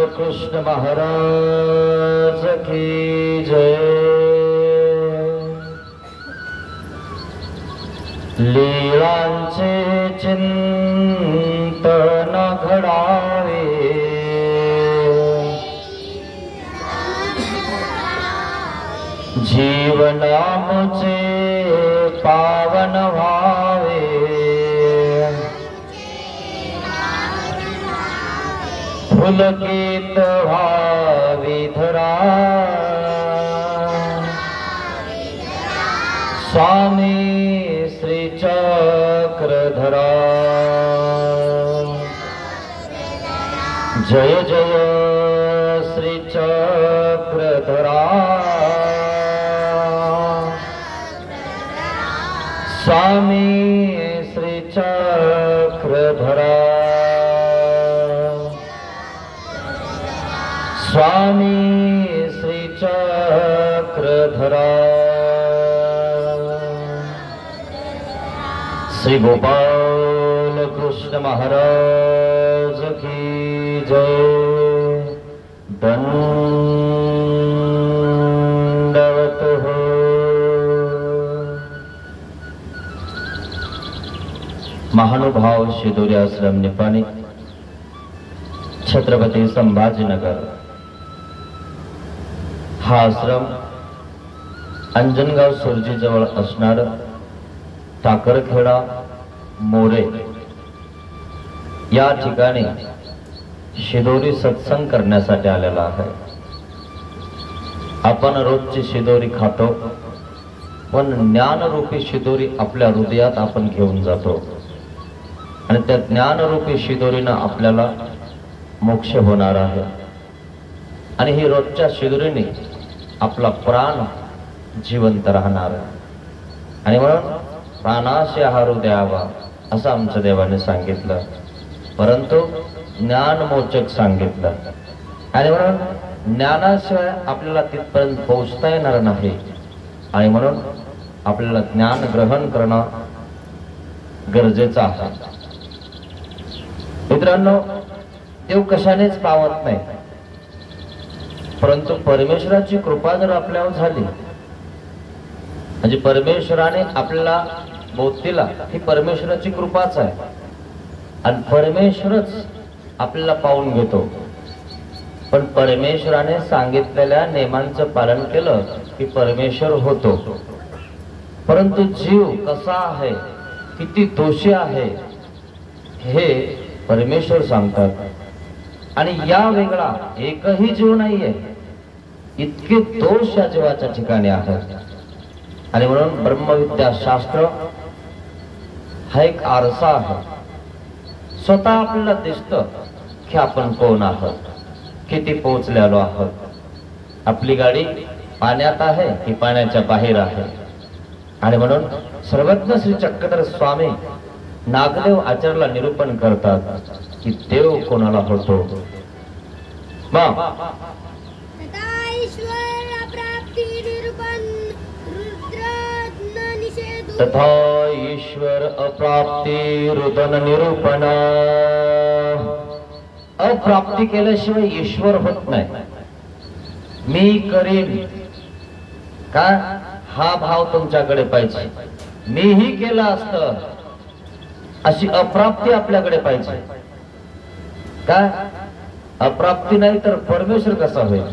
कृष्ण महाराज की जय। लीलांचे चिंतन घडावे, जीवनामुचे पावन व्हावे, पुलकित व्हावी धरा, स्वामी श्री चक्रधरा। जय जय श्री चक्रधरा, स्वामी श्री चक्रधरा, स्वामी श्री चक्रधरा। श्री गोपाल कृष्ण महाराज की जय। दंडवत हो। महानुभाव शिदोरी आश्रम निपाणी, छत्रपती संभाजीनगर। हा आश्रम अंजनगाव सुरजी जवळ असणार टाकरखेडा मोरे या ठिकाणी शिदोरी सत्संग करण्यासाठी आलेला आहे। आपण रोजची शिदोरी खातो, पण ज्ञानरूपी शिदोरी आपल्या हृदयात आपण घेऊन जातो आणि त्या ज्ञानरूपी शिदोरीनं आपल्याला मोक्ष होणार आहे। आणि ही रोजच्या शिदोरीने आपला प्राण जिवंत राहणार आहे। आणि म्हणून प्राणाशी आहार द्यावा असं आमच्या देवाने सांगितलं, परंतु ज्ञानमोचक सांगितलं। आणि म्हणून ज्ञानाशिवाय आपल्याला तिथपर्यंत पोहोचता येणार नाही। आणि म्हणून आपल्याला ज्ञान ग्रहण करणं गरजेचं आहे। मित्रांनो, देव कशानेच पावत नाही, परंतु परमेश्वराची कृपा जर आपल्यावर झाली, म्हणजे परमेश्वराने आपल्याला बोध दिला, ही परमेश्वराची कृपाच आहे। आणि परमेश्वरच आपल्याला पाहून घेतो। पण परमेश्वराने सांगितलेल्या नियमांचं पालन केलं की परमेश्वर होतो। परंतु जीव कसा आहे, किती दोषी आहे, हे परमेश्वर सांगतात। आणि या वेगळा एकही जीव नाहीये, इतके दोष या जीवाच्या ठिकाणी आहेत। आणि म्हणून ब्रह्मविद्या शास्त्र हा एक आरसा आहे। स्वतः आपल्याला दिसतं की आपण कोण आहोत, किती पोहोचलेलो आहोत। आपली गाडी पाण्यात आहे की पाण्याच्या बाहेर आहे। आणि म्हणून सर्वज्ञ श्री चक्रधर स्वामी नागदेव आचार्याला निरूपण करतात की देव कोणाला होतो। तथा ईश्वर अप्राप्ती रुदन निरूपण। अप्राप्ती केल्याशिवाय ईश्वर होत नाही। मी करीन का हा भाव तुमच्याकडे पाहिजे, मीही केलं असतं अशी अप्राप्ती आपल्याकडे पाहिजे। काय अप्राप्ती नाही तर परमेश्वर कसा होईल?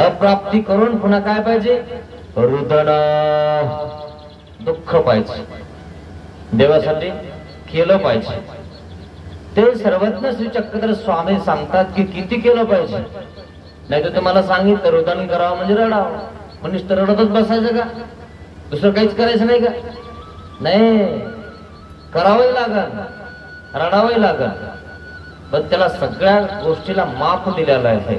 अप्राप्ती करून पुन्हा काय पाहिजे? रुदन, दुःख पाहिजे, देवासाठी केलं पाहिजे। ते सर्वज्ञ श्री चक्रधर स्वामी सांगतात की किती केलं पाहिजे। नाही तर तुम्हाला सांगितलं रुदन करावं म्हणजे रडावं, म्हणजे रडतच बसायचं का? दुसरं काहीच करायचं नाही का? नाही, करावंही लागल, रडावंही लागल, पण त्याला सगळ्या गोष्टीला माप दिलेला आहे।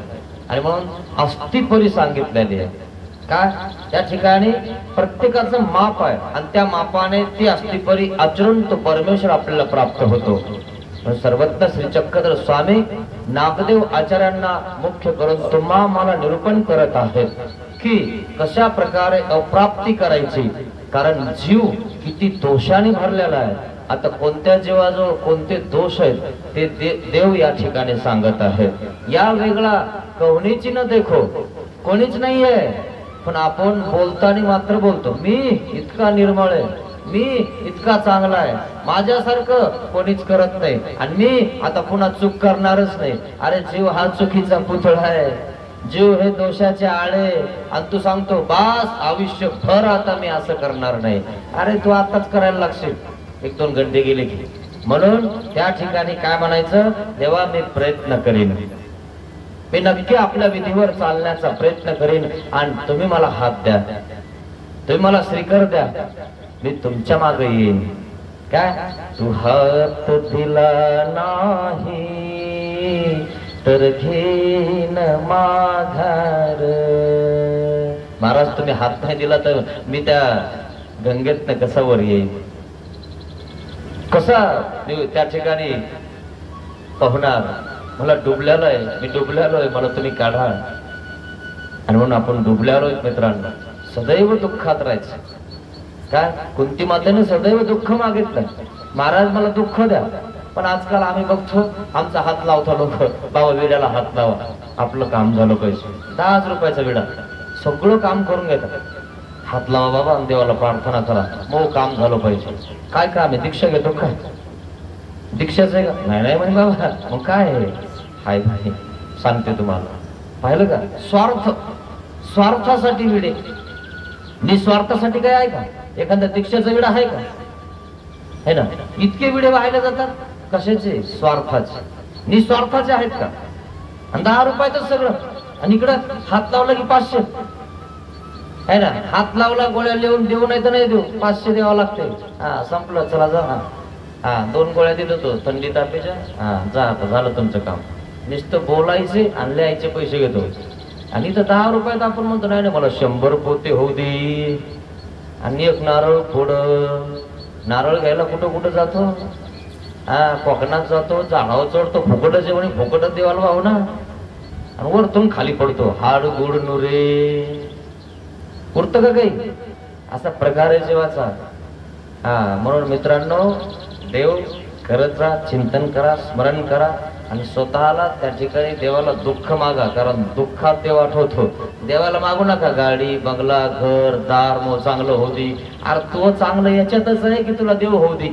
आणि म्हणून अस्तिपरी सांगितलेली आहे। काय त्या ठिकाणी प्रत्येकाचं माप आहे आणि त्या मापाने ती अस्तिपरी आचरण तो परमेश्वर आपल्याला प्राप्त होतो। सर्वज्ञ श्री चक्रधर स्वामी नागदेव आचार्यांना मुख्य करून तुम्हा मला निरूपण करत आहेत की कशा प्रकारे अप्राप्ती करायची। कारण जीव किती दोषाने भरलेला आहे आता कोणत्या जीवाजवळ कोणते दोष आहेत ते देव या ठिकाणी सांगत आहेत. या वेगळा कोणीची न देखो, कोणीच नाहीये, पण आपण बोलताना मात्र बोलतो मी इतका निर्मळ आहे, मी इतका चांगला आहे, माझ्यासारखं कोणीच करत नाही आणि मी आता पुन्हा चूक करणारच नाही. अरे जीव हा चुकीचा पुतळा आहे, जीव हे दोषाचे आळे, आणि तू सांगतो बास आयुष्यभर आता मी असं करणार नाही. अरे तू आताच करायला लागशील, 1-2 घंटे गेले की. म्हणून त्या ठिकाणी काय म्हणायचं, देवा मी प्रयत्न करीन, मी नक्की आपल्या विधीवर चालण्याचा प्रयत्न करीन आणि तुम्ही मला हात द्या, तुम्ही मला श्रीकर द्या, मी तुमच्या मागे येईन. काय तू हात दिला नाही तर घेईन माघार. महाराज तुम्ही हात नाही दिला तर मी त्या गंगेतनं कसा वर येईल, कसा त्या ठिकाणी पाहणार. मला डुबल्यालो आहे, मी डुबल्यालो आहे, मला तुम्ही काढा. आणि म्हणून आपण डुबल्यालो मित्रांनो, सदैव दुःखात राहायचं. काय कुंती मातेने सदैव दुःख मागितलं, महाराज मला दुःख द्या. पण आजकाल आम्ही बघतो आमचा हात लावतो लोक, बाबा विड्याला हात लावा, आपलं काम झालं पाहिजे. 10 रुपयाचा विडा, सगळं काम करून घेतात. हात लावा बाबा आणि देवाला प्रार्थना करा, मग काम झालं पाहिजे. काय काम आहे, दीक्षा घेतो काय, दीक्षाच आहे का, नाही नाही म्हणे बाबा. मग काय हाय भाई सांगते तुम्हाला, पाहिलं का स्वार्थ, स्वार्थासाठी विडे, निस्वार्थासाठी काय आहे का. एखाद्या दीक्षाचा विडा आहे का, है ना. इतके विडे वाहिले जातात कशाचे, स्वार्थाचे, निस्वार्थाचे आहेत का. आणि 10 रुपयाचं सगळं, आणि इकडं हात लावला की 500, है ना. हात लावला गोळ्या लिहून देऊ नाही तर नाही देऊ, 500 द्यावं लागते. हा संपलं, चला जा. हा 2 गोळ्या दिलो तो थंडी तापेच्या, हा जा आता झालं तुमचं काम. नुसतं बोलायचे आणि लिहायचे पैसे घेतो. आणि इथं 10 रुपयात आपण म्हणतो नाही ना मला 100 पोते होऊ दे. आणि एक नारळ फोड, नारळ घ्यायला कुठं कुठं जातो, हा कोकणात जातो, झाडावर चढतो, फुकटच आहे म्हणे, फुकटच देवाला भाऊ ना. आणि वरतून खाली पडतो, हाड गोड नुरे, उरतं का काही, असा प्रकार आहे जीवाचा. हा म्हणून मित्रांनो, देव करत राहा, चिंतन करा, स्मरण करा आणि स्वतःला त्या ठिकाणी देवाला दुःख मागा, कारण दुःखात देव आठवतो. देवाला मागू नका गाडी बंगला घर दार मो चांगलं होऊ दे. अरे तो चांगलं याच्यातच आहे की तुला देव होऊ दे,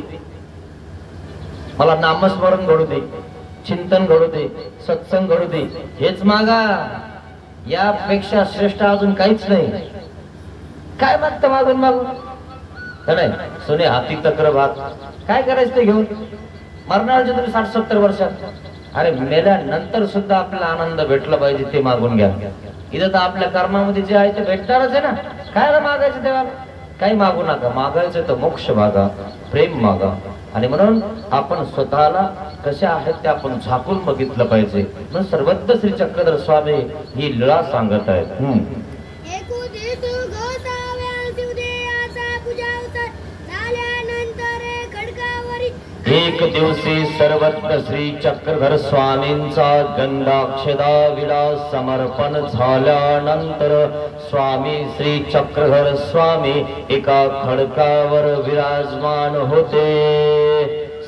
मला नामस्मरण घडू दे, चिंतन घडू दे, सत्संग घडू दे, हेच मागा. यापेक्षा श्रेष्ठ अजून काहीच नाही. काय मागतं मागून मागून, नाही सोने हाती तक्र भात, काय करायचं ते घेऊन मरणारचे तुम्ही 60-70 वर्षात. अरे मेल्यानंतर सुद्धा आपल्याला आनंद भेटला पाहिजे ते मागून घ्या. इथं तर आपल्या कर्मामध्ये जे आहे ते भेटणारच आहे ना. काय मागायचं देवाला, काही मागू नका. मागायचं तर मोक्ष मागा, प्रेम मागा. आणि म्हणून आपण स्वतःला कशा आहेत ते आपण झाकून बघितलं पाहिजे. म्हणून सर्वज्ञ श्री चक्रधर स्वामी ही लीळा सांगत आहेत. एक दिवशी सर्वज्ञ श्री चक्रधर स्वामींचा गंधाक्षदा विडा समर्पण झाल्यानंतर स्वामी श्री चक्रधर स्वामी एका खडकावर विराजमान होते.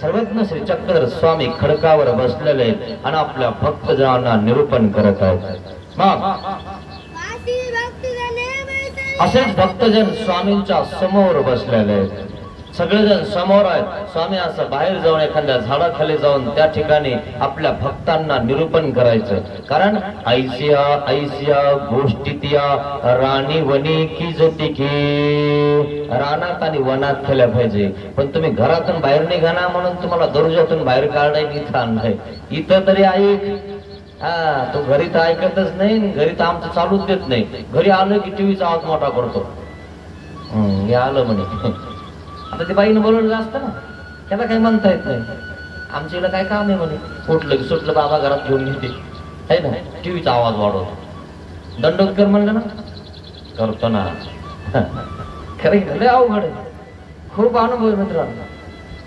सर्वज्ञ श्री चक्रधर स्वामी खडकावर बसलेले आणि आपल्या भक्तजनांना निरूपण करत आहेत. मग असेच भक्तजन स्वामींच्या समोर बसलेले आहेत. सगळेजण समोर आहेत. स्वामी असं बाहेर जाऊन एखाद्या झाडाखाली जाऊन त्या ठिकाणी आपल्या भक्तांना निरूपण करायचं. कारण ऐसिया ऐसिया गोष्टीतिया राणी वनी की जती की, रानात आणि वनात केल्या पाहिजे. पण तुम्ही घरातून बाहेर निघा ना म्हणून तुम्हाला दर्जातून बाहेर काढाय इथं आणलंय. इथं तरी ऐक. हा तो घरी तर ऐकतच नाही, घरी तर आमचं चालूच देत नाही. घरी आलं की टीव्हीचा आवाज मोठा करतो. हे आलं म्हणे. आता ते बाईनं बोलवलं असतं ना, त्याला काही म्हणता येत नाही. आमच्या इकडं काय काम आहे म्हणे, उठलं की सुटलं बाबा घरात घेऊन घेते, आहे ना. टीव्हीचा आवाज वाढवतो. दंडोत कर म्हणलं ना, करतो ना. खरं लय अवघड आहे, खूप अनुभव आहे मित्रांनो.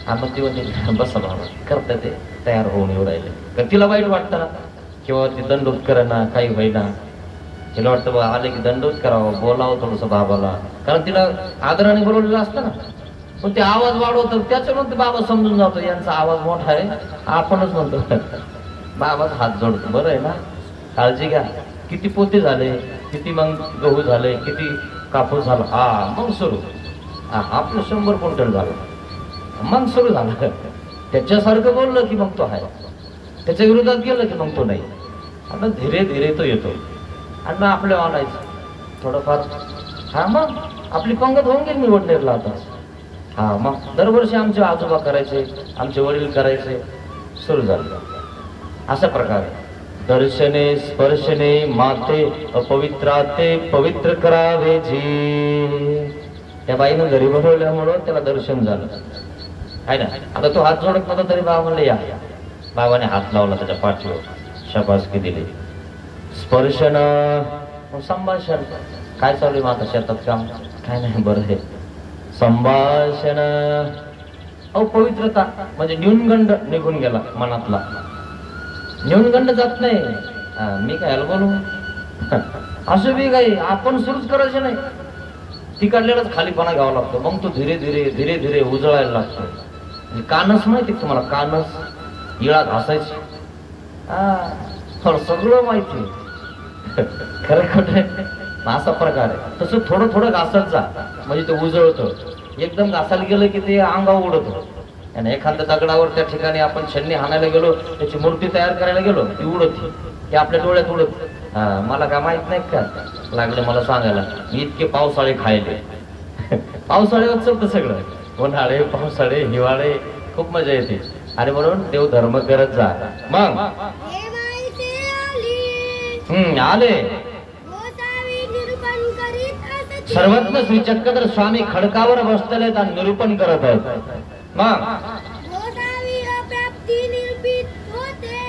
आपण ती म्हणजे बसा बाबा करता ते तयार होऊन येऊ राहिले. तिला वाईट वाटतं ना, किंवा ती दंडोत करा ना, काही होईना. तिला वाटतं बा आले की दंडोत करावं, बोलावं थोडंसं बाबाला, कारण तिला आदराने बोलवलेलं असतं ना. पण ते आवाज वाढवतो त्याच्यामुळे बाबा समजून जातो यांचा आवाज मोठा आहे, आपणच म्हणतो बाबाच हात जोडतो. बरं आहे ना, काळजी घ्या. किती पोते झाले, किती मग गहू झाले, किती कापूस झाला, हा मग सुरू. आपलं 100 क्विंटल झालं, मग सुरू झालं. त्याच्यासारखं बोललं की मग तो आहे, त्याच्या विरोधात गेलं की मग तो नाही. आता धीरे धीरे तो येतो आणि मग आपलं आणायचं थोडंफार. हा मग आपली पंगत होऊन गेली निवडणुकीला आता. हा मग दरवर्षी आमचे आजोबा करायचे, आमचे वडील करायचे, सुरू झालं. अशा प्रकारे दर्शने स्पर्शने माते अपवित्राते पवित्र करावे जी. त्या बाईनं घरी बनवल्यामुळं त्याला दर्शन झालं आहे ना. आता तो हात जोडत नव्हता तरी बाबा म्हणले या. बाबाने हात लावला त्याच्या पाठीवर, शाबासकी दिली. स्पर्शन संभाषण. काय चालू आहे माझं शेतात काम? काय नाही, बरं आहे. संभाषण अपवित्रता म्हणजे न्यूनगंड निघून गेला मनातला. न्यूनगंड जात नाही. मी काय बोलू असं बी काही आपण सुरूच करायचं नाही. तिकडल्यालाच खालीपणा घ्यावा लागतो. मग तो धीरे धीरे धीरे धीरे उजळायला लागतो. म्हणजे कानस माहिती तुम्हाला, कानस इळा घासायची, सगळं माहिती खरं खोटं असा प्रकार आहे. तसं थोडं थोडं घासत जा म्हणजे ते उजळतं. एकदम घासायला गेलं की ते अंगावर उडतं. आणि एखाद्या दगडावर त्या ठिकाणी आपण छन्नी हाणायला गेलो, त्याची मूर्ती तयार करायला गेलो, ती उडत, ती आपल्या डोळ्यात उडत. मला काय माहित नाही का लागलं मला सांगायला. मी इतके पावसाळे खायले पावसाळ्यावर चलतं सगळं, उन्हाळे पावसाळे हिवाळे, खूप मजा येते. आणि म्हणून देव धर्म करत जा. मग आले सर्वज्ञ श्री चक्रधर स्वामी खडकावर बसलेले आणि निरूपण करत आहेत. मग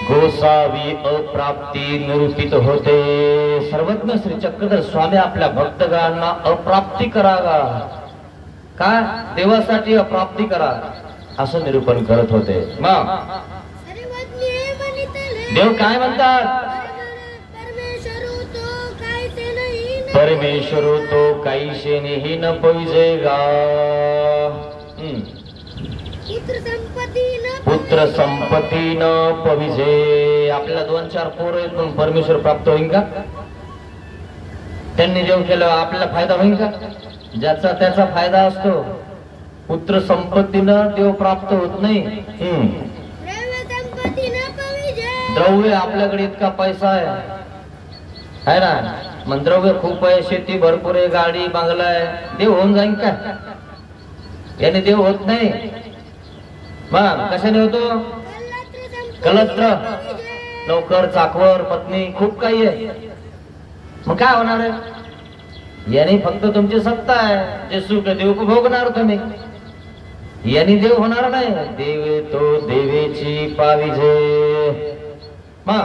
गोसावी अप्राप्ती निरूपित होते. सर्वज्ञ श्री चक्रधर स्वामी आपल्या भक्तगणांना अप्राप्ती करावा, का देवासाठी अप्राप्ती करा असं निरूपण करत होते. मग देव काय म्हणतात? परमेश्वर तो काहीशे नाही न पविजेगा. पुत्र संपत्ती न पविजे. आपल्याला 2-4 पोरं आहेत पण परमेश्वर प्राप्त होईल का? त्यांनी देव केलं आपल्याला फायदा होईल का? ज्याचा त्याचा फायदा असतो. पुत्र संपत्तीनं देव प्राप्त होत नाही. द्रव्य आपल्याकडे इतका पैसा आहे ना, मग द्रव्य खूप आहे, शेती भरपूर आहे, गाडी बंगला आहे, देव होऊन जाईल का? याने देव होत नाही. मग कशाने होतो? कलत्र, नोकर चाकवर पत्नी खूप काही आहे. मग काय होणार आहे? याने फक्त तुमची सत्ता आहे, जे सुख देव भोगणार तुम्ही. याने देव होणार नाही. देव तो देवेची पाविजे. मग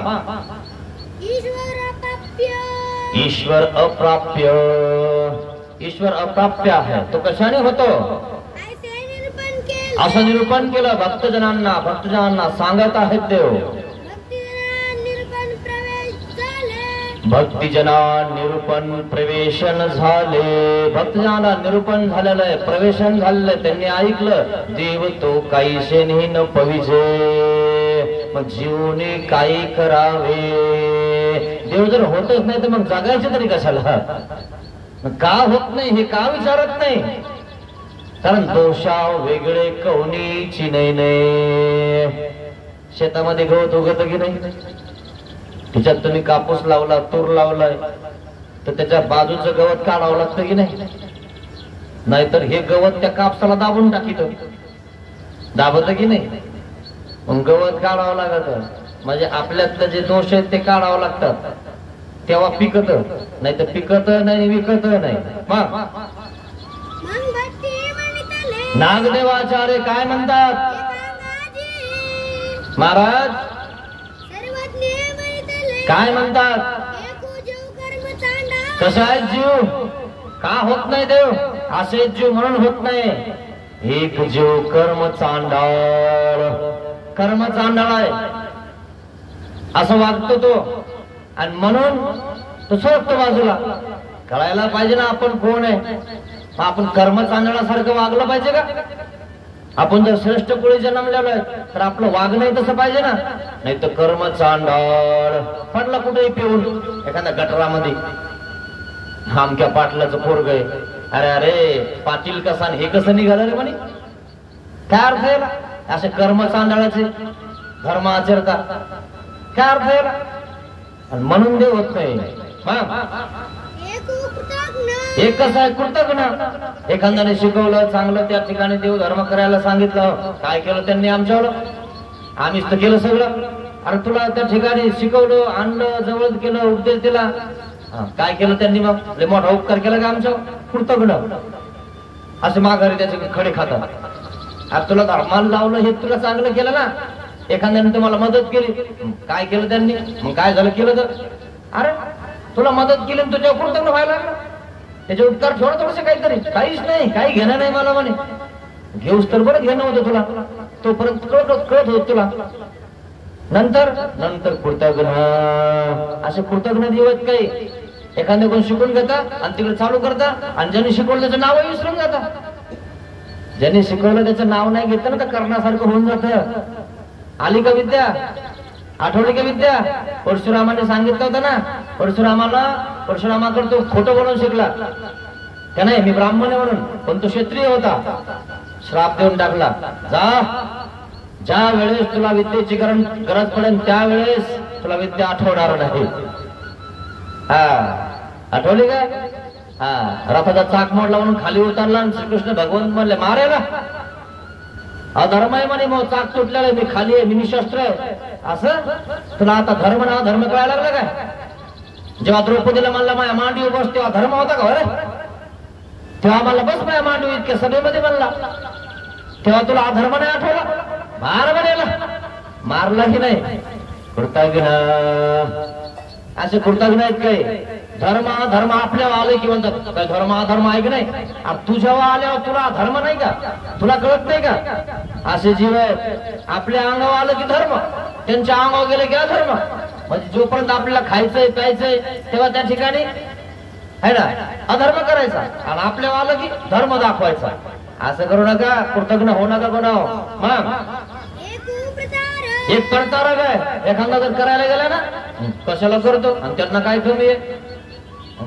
ईश्वर अप्राप्य. ईश्वर अप्राप्य आहे तो कशाने होतो असं निरूपण केलं भक्तजनांना सांगत आहेत देव. भक्तिजना निरूपण प्रवेशन झाले. भक्तजनांना निरूपण झालेलं आहे, प्रवेशन झालेलं आहे. त्यांनी ऐकलं देव तो काहीशे न पविजे. मग जीवने काही करावे? देव जर होतच नाही तर मग जगायचे तरी कशाला? का होत नाही हे का विचारत नाही? कारण दोषा वेगळे कवनीची नाही. शेतामध्ये गवत उगत की नाही? त्याच्यात तुम्ही कापूस लावला, तूर लावलाय तर त्याच्या बाजूचं गवत काढावं लागतं की नाही? नाहीतर हे गवत त्या कापसाला दाबून टाकीत, दाबत की नाही? मग गवत काढावं लागत. म्हणजे आपल्यातले जे दोष आहेत ते काढावं लागतात, तेव्हा पिकत. नाही तर पिकत नाही, विकत नाही. मग नागदेवाचार्य काय म्हणतात महाराज? काय म्हणतात? कसा आहे जीव? का होत नाही देव? असे जीव म्हणून होत नाही. एक जीव कर्म चांडाळ, कर्म चांडाळ आहे असं वागतो तो, आणि म्हणून तो सोडतो बाजूला. कळायला पाहिजे ना आपण कोण आहे. मग आपण कर्म चांदण्यासारखं वागलं पाहिजे का? आपण जर श्रेष्ठ कुळी जन्मलेलो आहे तर आपलं वागणं तसं पाहिजे ना. नाही तर कर्म चांडाळ पडला कुठेही पिऊन एखाद्या गटरामध्ये, आमक्या पाटलाचं पोरग आहे, अरे अरे पाटील कसा हे कसं निघालं रे म्हणे. काय अर्थ याला? असे कर्म चांडाळाचे धर्म आचरता काय अर्थ याला? आणि म्हणून देव होत नाही. एक कसं आहे कृतज्ञ. एखाद्याने शिकवलं चांगलं, त्या ठिकाणी देव धर्म करायला सांगितलं, काय केलं त्यांनी आमच्यावर? आम्हीच तर केलं सगळं. अरे तुला त्या ठिकाणी शिकवलं, आणलं, जवळ केलं, उपदेश दिला, काय केलं त्यांनी? मग लय मोठा उपकार केला का आमच्यावर? कृतज्ञ असे माघारी त्याचे खडे खातात. अरे तुला धर्माला लावलं हे तुला चांगलं केलं ना, एखाद्याने तुम्हाला मदत केली, काय केलं त्यांनी? मग काय झालं केलं तर? अरे तुला मदत केली तुझ्या कृतज्ञ व्हायला लागलं, त्याचे उपकार थोडं थोडसे काहीतरी. काहीच नाही, काही घेणं नाही मला म्हणे. घेऊस तर बरं घेणं होतं तुला, तोपर्यंत कळत होत तुला. नंतर नंतर कृतज्ञ असे कृतज्ञ दिवस काही एखाद्या कोण शिकून घेता आणि तिकडे चालू करता, आणि ज्यांनी शिकवलं त्याचं नाव विसरून जाता. ज्यांनी शिकवलं त्याचं नाव नाही घेतलं ना तर करण्यासारखं होऊन जातं. आली का विद्या? आठवली का विद्या? परशुरामाने सांगितलं होतं ना, परशुरामाकडे तो खोटं बोलून शिकला का नाही, मी ब्राह्मण आहे म्हणून, पण तो क्षत्रिय होता. श्राप देऊन टाकला, ज्या वेळेस तुला विद्येची गरज पडेल त्यावेळेस तुला विद्या आठवणार नाही. आठवली का? रथाचा चाक मोडला म्हणून खाली उतरला आणि श्रीकृष्ण भगवंत म्हणले मारायला, अधर्म आहे म्हणे, मग चाक तुटलेला, मी खाली आहे, मी निशस्त्र आहे. असं तुला आता धर्म ना धर्म कळायला लागला काय? जेव्हा द्रौपदीला म्हणला माझ्या मांडीवर बस, तेव्हा धर्म होता का? तेव्हा मला बस माझ्या मांडवी इतक्या सभेमध्ये म्हणला, तेव्हा तुला अधर्म नाही आठवला? मार म्हणायला, मारला की नाही? कृतज्ञ असे कृतज्ञ आहेत काही. धर्म धर्म आपल्यावर आले की म्हणतात काय धर्म अधर्म आहे की नाही? तुझ्यावर आल्यावर तुला धर्म नाही का? तुला कळत नाही का? असे जीव आहेत, आपल्या अंगावर आलं की धर्म, त्यांच्या अंगावर गेले की अधर्म. म्हणजे जोपर्यंत आपल्याला खायचंय प्यायचंय तेव्हा त्या ठिकाणी आहे ना अधर्म करायचा, आणि आपल्यावर आलं की धर्म दाखवायचा. असं करू नका, कृतज्ञ होऊ नका कोणावर. मग एक परतारक आहे, एखादा जर करायला गेला ना कशाला करतो, आणि त्यांना काय कमी आहे,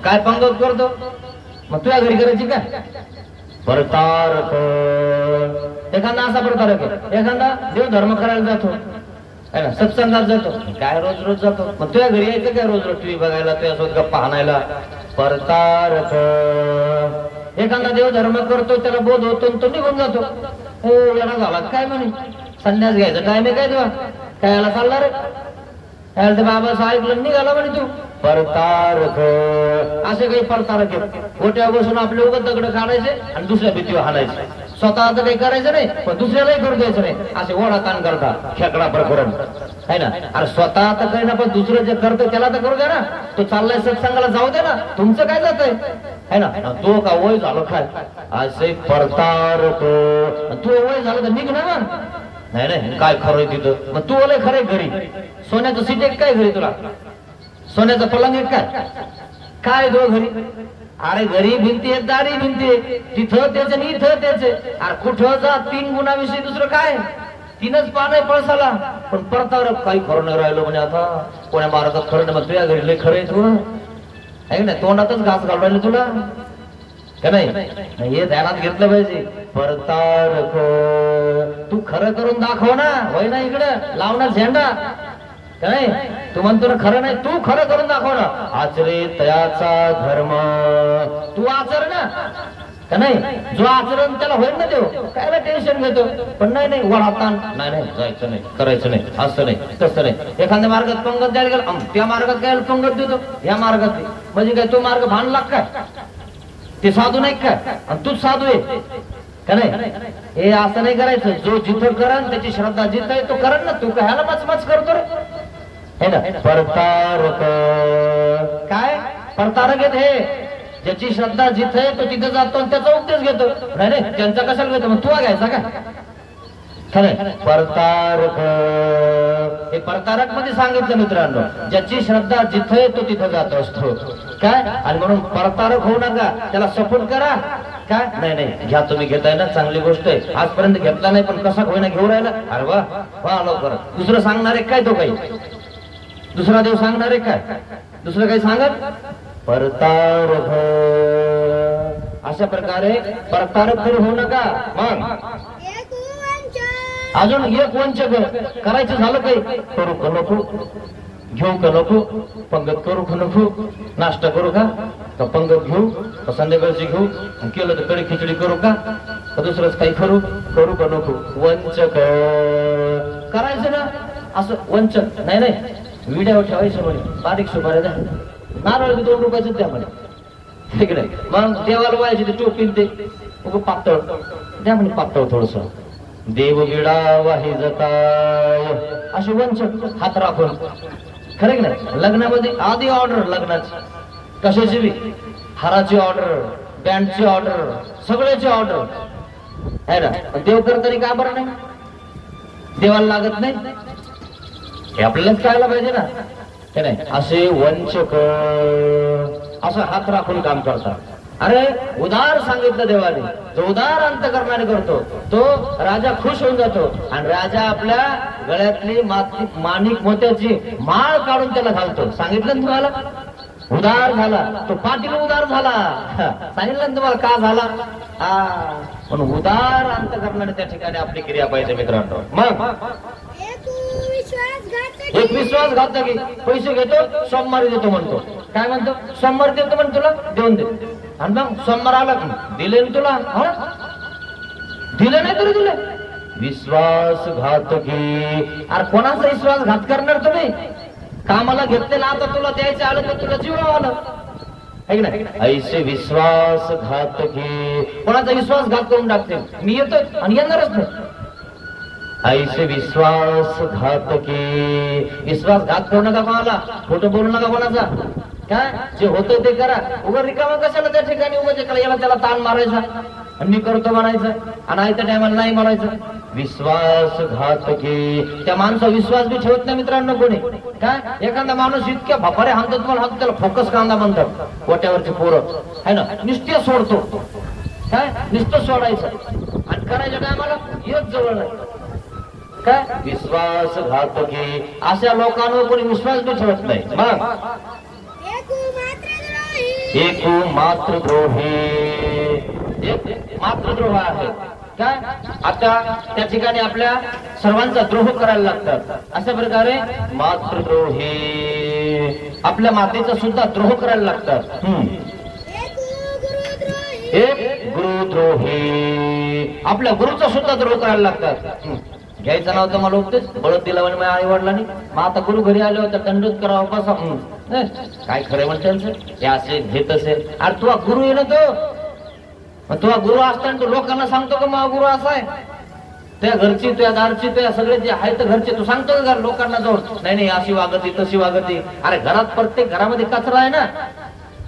काय पंगत करतो, मग तुझ्या घरी करायची काय? परतारक एखादा असा परतारक आहे, एखादा देव धर्म करायला जातो, सत्संगात जातो, काय रोज रोज जातो, मग तुझ्या घरी यायचं काय रोज रोज टीव्ही बघायला, तुझ्यासोबत गप्पा हाणायला? परतारक एखादा देव धर्म करतो, त्याला बोध होतो, तो निघून जातो. हो याला झाला काय म्हणे, संन्यास घ्यायचा टाइम आहे काय तेव्हा? काय याला चालणार आहे? ते बाबा ऐकलं निघाला म्हणे तू. परतारक असे काही परतारक गोट्या बसून आपले उगत दगड काढायचे आणि दुसऱ्या भीतीवर हाणायचे, स्वतःच काही करायचं नाही पण दुसऱ्यालाही करू द्यायचं नाही. असे ओढा ताण करता खेकडा प्रकरण आहे ना. अरे स्वतः तर काही ना, पण दुसरं जे करतो त्याला तर करू द्या ना. तो चाललाय सत्संगाला जाऊ दे ना, तुमचं काय जातंय है ना. तो का वय झालं काय असे परतारक, तू वय झालं तर निघ ना. नाही नाही काय खरंय तिथं, मग तू ओलय खरंय घरी, सोन्याचं सीट एक काय घरी, तुला सोन्याचं पलंग एक काय काय दो घरी? अरे घरी भिंती आहेत, दारी भिंती आहे, तिथं त्याच आणि इथं त्याच. अरे कुठं जा, 3 गुणाविषयी दुसरं काय? 3च पान आहे पळसाला. पण परतारक काही खरं नाही राहिलो म्हणे, आता कोण्या मार्गात खरं नाही. मग तुझ्या घरी लय खरं आहे तू आहे ना, तोंडातच घास घालून राहिलं तुला का नाही? हे ध्यानात घेतलं पाहिजे. परतारक तू खरं करून दाखव ना, होय ना, इकडं लाव ना झेंडा का नाही? तू म्हणतो ना खरं नाही, तू खरं करून दाखव ना. आचरे तयाचा धर्म, तू आचर ना का नाही? जो आचरण त्याला होईल ना देव, कायला टेन्शन घेतो? पण नाही नाही वळातान नाही नाही, जायचं नाही, करायचं नाही, असं नाही तसं नाही. एखाद्या मार्गात पंगत द्यायला गेला, त्या मार्गात काय पंगत देतो, या मार्गात म्हणजे काय तो मार्ग भांडला काय? ते साधू नाही काय? आणि तूच साधू आहे का नाही? हे असं नाही करायचं. जो जिथं करण त्याची श्रद्धा जिथं आहे तो करण ना. तू कशाला मचमच करतो रे है ना. परतारक काय? परतारक आहेत हे, ज्याची श्रद्धा जिथं आहे तो तिथं जातो आणि त्याचा उपदेश घेतो. नाही नाही त्यांचा कशाला घेतो, मग तू घ्यायचा का खरं? परतारक हे परतारक मध्ये सांगितलं मित्रांनो, ज्याची श्रद्धा जिथं आहे तो तिथं जात असतो काय. आणि म्हणून परतारक होऊ नका, त्याला सपोर्ट करा काय नाही नाही घ्या, तुम्ही घेताय ना, चांगली गोष्ट आहे. आजपर्यंत घेतला नाही पण कसा होईना घेऊन राहिला. अरे वा वा लवकर. दुसरं सांगणार आहे काय? तो काही दुसरा देव सांगणार आहे काय? दुसरं काही सांगत परतार अशा प्रकारे परतारक तरी होऊ नका. मग अजून एक वंचक करायचं झालं काही करू का नको, घेऊ का नको, पंगत करू का नको, नाश्ता करू का पंगत घेऊ का संध्याकाळची घेऊ, केलं तर कडी खिचडी करू का दुसरंच काही करू का नको. वंचक करायचं ना असं वंचक नाही नाही. विड्यावर ठेवायचं म्हणे, बारीक सुपाऱ्या द्या, नारळ 2 रुपयाचं द्या म्हणे, ठीक नाही. मग देवाला व्हायची ते टोपीन ते पातळ द्या म्हणे, पातळ थोडस. देव विडा वाही जाताय अशी वंचक हात राखून. खरं की नाही? लग्नामध्ये आधी ऑर्डर लग्नाची कशाची बी, हाराची ऑर्डर, बँडची ऑर्डर, सगळ्याची ऑर्डर आहे ना. देव करताना का बरं नाही? देवाला लागत नाही हे आपल्यालाच कळायला पाहिजे ना. हे नाही असे वंचक असं हात राखून काम करतात. अरे उदार सांगितलं देवाने, जो उदार अंतकरणाने करतो तो राजा खुश होऊन जातो आणि राजा आपल्या गळ्यातली माणिक मोत्याची माळ काढून त्याला घालतो. सांगितलं ना तुम्हाला? उदार झाला तो, पाटील उदार झाला. सांगितलं ना तुम्हाला का झाला? म्हणून उदार अंतकरणाने त्या ठिकाणी आपली क्रिया पाहिजे मित्रांनो. मग एक विश्वासघात की पैसे घेतो सोमवारी देतो म्हणतो. काय म्हणतो? सोमवारी देतो म्हणतो, तुला देऊन दे. आणि मग सोमवार आला दिले ना तुला, दिले नाही तरी दिले. विश्वासघातकी. अरे कोणाचा विश्वासघात करणार तुम्ही? कामाला घेतले ना, आता तुला द्यायचं आलं तर तुला जीव आलं है ना. ऐसे विश्वासघातकी. कोणाचा विश्वासघात करून टाकते. मी येतो आणि येणारच नाही. ऐसे विश्वासघातकी. विश्वासघात करू नका कोणाला, खोटं बोलू नका कोणाचा. काय जे होतं ते करा. उगा रिकामा कशाला त्या ठिकाणी उगा याला त्याला ताण मारायचा आणि मी करतो म्हणायचं आणि आयत्या टायमाला नाही म्हणायचं. विश्वासघातकी. त्या माणसा विश्वास बी ठेवत नाही मित्रांनो कोणी. काय एखादा माणूस इतक्या भापारे हाणतो तुम्हाला हात, त्याला फोकस कांदा म्हणतात. कोट्यावरचे पोरं है ना, निश्चय सोडतो. काय नुसतं सोडायचं आणि करायच्या टायमाला येत जवळ नाही. काय विश्वासघातकी. अशा लोकांवर कोणी विश्वास बी ठेवत नाही. मग एक मातृद्रोही. मातृद्रोह आहे काय? आता त्या ठिकाणी आपल्या सर्वांचा द्रोह करायला लागतात. अशा प्रकारे मातृद्रोही. आपल्या मातेचा सुद्धा द्रोह करायला लागतात. एक गुरुद्रोही. आपल्या गुरुचा सुद्धा द्रोह करायला लागतात. घ्यायचं नव्हतं मला उपदेश, बळत दिला म्हणे माझ्या आई वडिलांनी. मग आता गुरु घरी आले होते, दंडोत करावा बसा. काय खरं म्हणते हे असे घेत असेल. अरे तुझा गुरु आहे ना तो, तुझा गुरु असताना तू लोकांना सांगतो का मग गुरु असा आहे? त्या घरची, तुझ्या दारची, तुझ्या सगळे जे आहे तर घरचे तू सांगतो का लोकांना जाऊन? नाही नाही अशी वागती तशी वागती. अरे घरात प्रत्येक घरामध्ये कचरा आहे ना,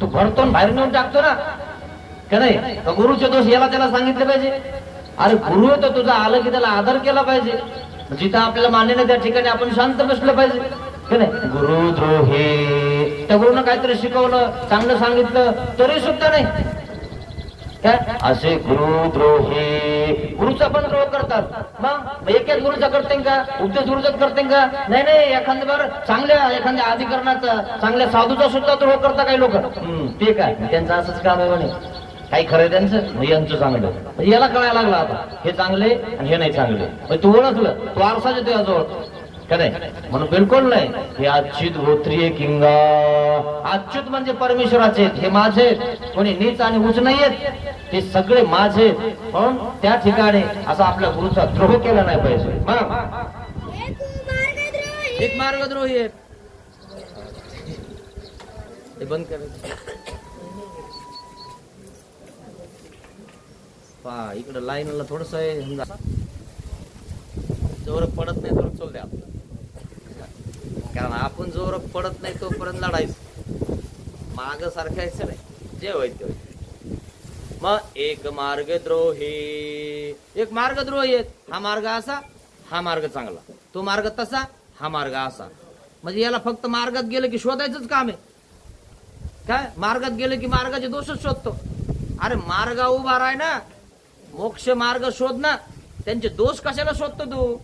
तू भरतो बाहेर नेऊन टाकतो ना का नाही? गुरुचे दोष याला त्याला सांगितले पाहिजे. अरे गुरु आहे तो तुझा, आलं की त्याला आदर केला पाहिजे. जिथं आपल्याला मान्य नाही त्या ठिकाणी आपण शांत बसलं पाहिजे की नाही. गुरुद्रोही. त्या गुरुनं काहीतरी शिकवलं, चांगलं सांगितलं तरी सुद्धा नाही. काय असे गुरुद्रोही. गुरुचा पण द्रोह करतात. मग एकच गुरुचा करते का? उपदेश गुरुचाच करते का? नाही नाही, एखाद्या बरं चांगल्या एखाद्या अधिकरणाचा, चांगल्या साधूचा सुद्धा द्रोह करता काही लोक. ते काय त्यांचं असंच काम आहे म्हणे. काही खरं त्यांचं, यांचं चांगलं. याला कळायला लागला आता हे चांगले आणि हे नाही चांगले. तू ओळखलं, तू आरसाच येतो याजवळ का नाही? म्हणून बिलकुल नाही. हे अच्युत गोत्रीय किंगा. अच्युत म्हणजे परमेश्वराचे, हे माझे. कोणी नीच आणि उच्च नाहीयेत, ते सगळे माझे. म्हणून त्या ठिकाणी असा आपल्या गुरुचा द्रोह केला नाही पाहिजे. एक मार्गद्रोही आहेत. हे बंद करायचं. पहा इकडे लाईनला थोडस जोर पडत नाही तर चल द्या. कारण आपण जोर पडत नाही तोपर्यंत लढायचं, माग सारखायचं नाही. जे होईल ते होईल. मग एक मार्गद्रोही. एक मार्गद्रोही आहेत. हा मार्ग असा, हा मार्ग चांगला. तो मार्ग तसा, हा मार्ग असा. म्हणजे याला फक्त मार्गात गेलं की शोधायचंच काम आहे. काय मार्गात गेलं की मार्गाचे दोषच शोधतो. अरे मार्ग उभा राह ना, मोक्ष मार्ग शोध ना. त्यांचे दोष कशाला शोधतो तू?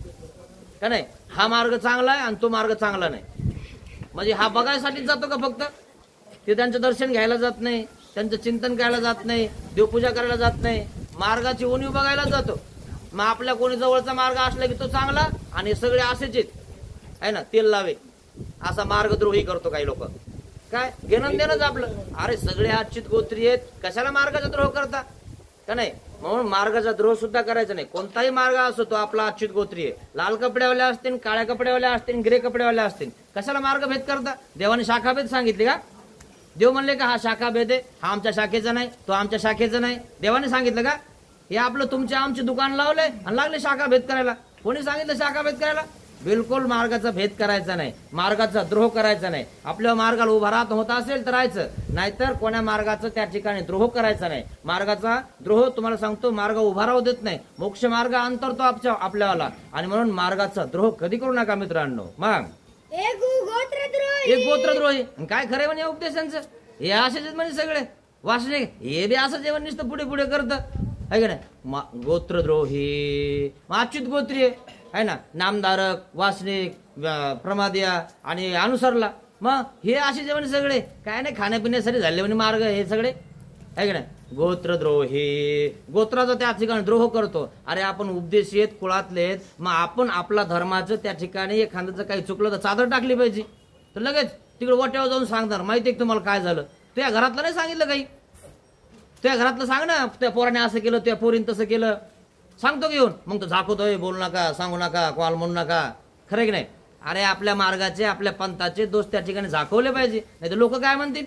का नाही, हा मार्ग चांगला आहे आणि तो मार्ग चांगला नाही. म्हणजे हा बघायसाठीच जातो का फक्त? ते त्यांचं दर्शन घ्यायला जात नाही, त्यांचं चिंतन करायला जात नाही, देवपूजा करायला जात नाही, मार्गाची उणीव बघायला जातो. मग आपल्या कोणी जवळचा मार्ग असला की तो चांगला आणि सगळे असेच आहे ना, तेल लावे असा मार्गद्रोही करतो काही लोक. काय घेणं देणंच आपलं. अरे सगळे आचित गोत्री आहेत, कशाला मार्गाचा द्रोह करता? का नाही, म्हणून मार्गाचा द्रोह सुद्धा करायचा नाही. कोणताही मार्ग असो तो आपला आचित गोत्री आहे. लाल कपड्यावाल्या असतील, काळ्या कपड्यावाल्या असतील, ग्रे कपड्यावाल्या असतील, कशाला मार्गभेद करता? देवाने शाखाभेद सांगितले का? देव म्हणले का हा शाखाभेद आहे, हा आमच्या शाखेचा नाही, तो आमच्या शाखेचा नाही? देवाने सांगितलं का? हे आपलं तुमचे आमचे दुकान लावलंय आणि लागले शाखाभेद करायला. कोणी सांगितलं शाखाभेद करायला? बिलकुल मार्गाचा भेद करायचा नाही, मार्गाचा द्रोह करायचा नाही. आपल्या मार्गाला उभा राहत होत असेल तर राहायचं, नाहीतर कोण्या मार्गाचं त्या ठिकाणी द्रोह करायचा नाही. मार्गाचा द्रोह तुम्हाला सांगतो मार्ग उभा राहू देत नाही, मोक्ष मार्ग अंतरतो आपल्याला. आणि म्हणून मार्गाचा द्रोह कधी करू नका मित्रांनो. मग एक गोत्रद्रोही काय खरंय म्हणे उपदेशांचं? हे असेच म्हणे सगळे वासने, हे बी असं जेवण नुसतं पुढे पुढे करत आहे का नाही. गोत्रद्रोही अच्युत गोत्री आहे ना, नामधारक, वासनिक, प्रमादिया आणि अनुसरला. मग हे असे जेवण सगळे काय नाही, खाण्यापिण्यासाठी झाले म्हणे मार्ग हे सगळे आहे का नाही. गोत्रद्रोही गोत्राचा त्या ठिकाणी द्रोह करतो. अरे आपण उपदेशी आहेत, कुळातले आहेत, मग आपण आपला धर्माचं त्या ठिकाणी एखाद्याचं काही चुकलं तर चादर टाकली पाहिजे. तर लगेच तिकडे वाट्यावर जाऊन सांगणार, माहिती आहे तुम्हाला काय झालं? त्या घरातलं नाही सांगितलं काही, त्या घरातलं सांग ना, त्या पोराने असं केलं, त्या पोरीने तसं केलं, सांगतो घेऊन. मग तो झाकवतोय, बोलू नका, सांगू नका, कॉल म्हणू नका. खरं की नाही? अरे आपल्या मार्गाचे, आपल्या पंथाचे दोष त्या ठिकाणी झाकवले पाहिजे, नाही तर लोक काय म्हणतील?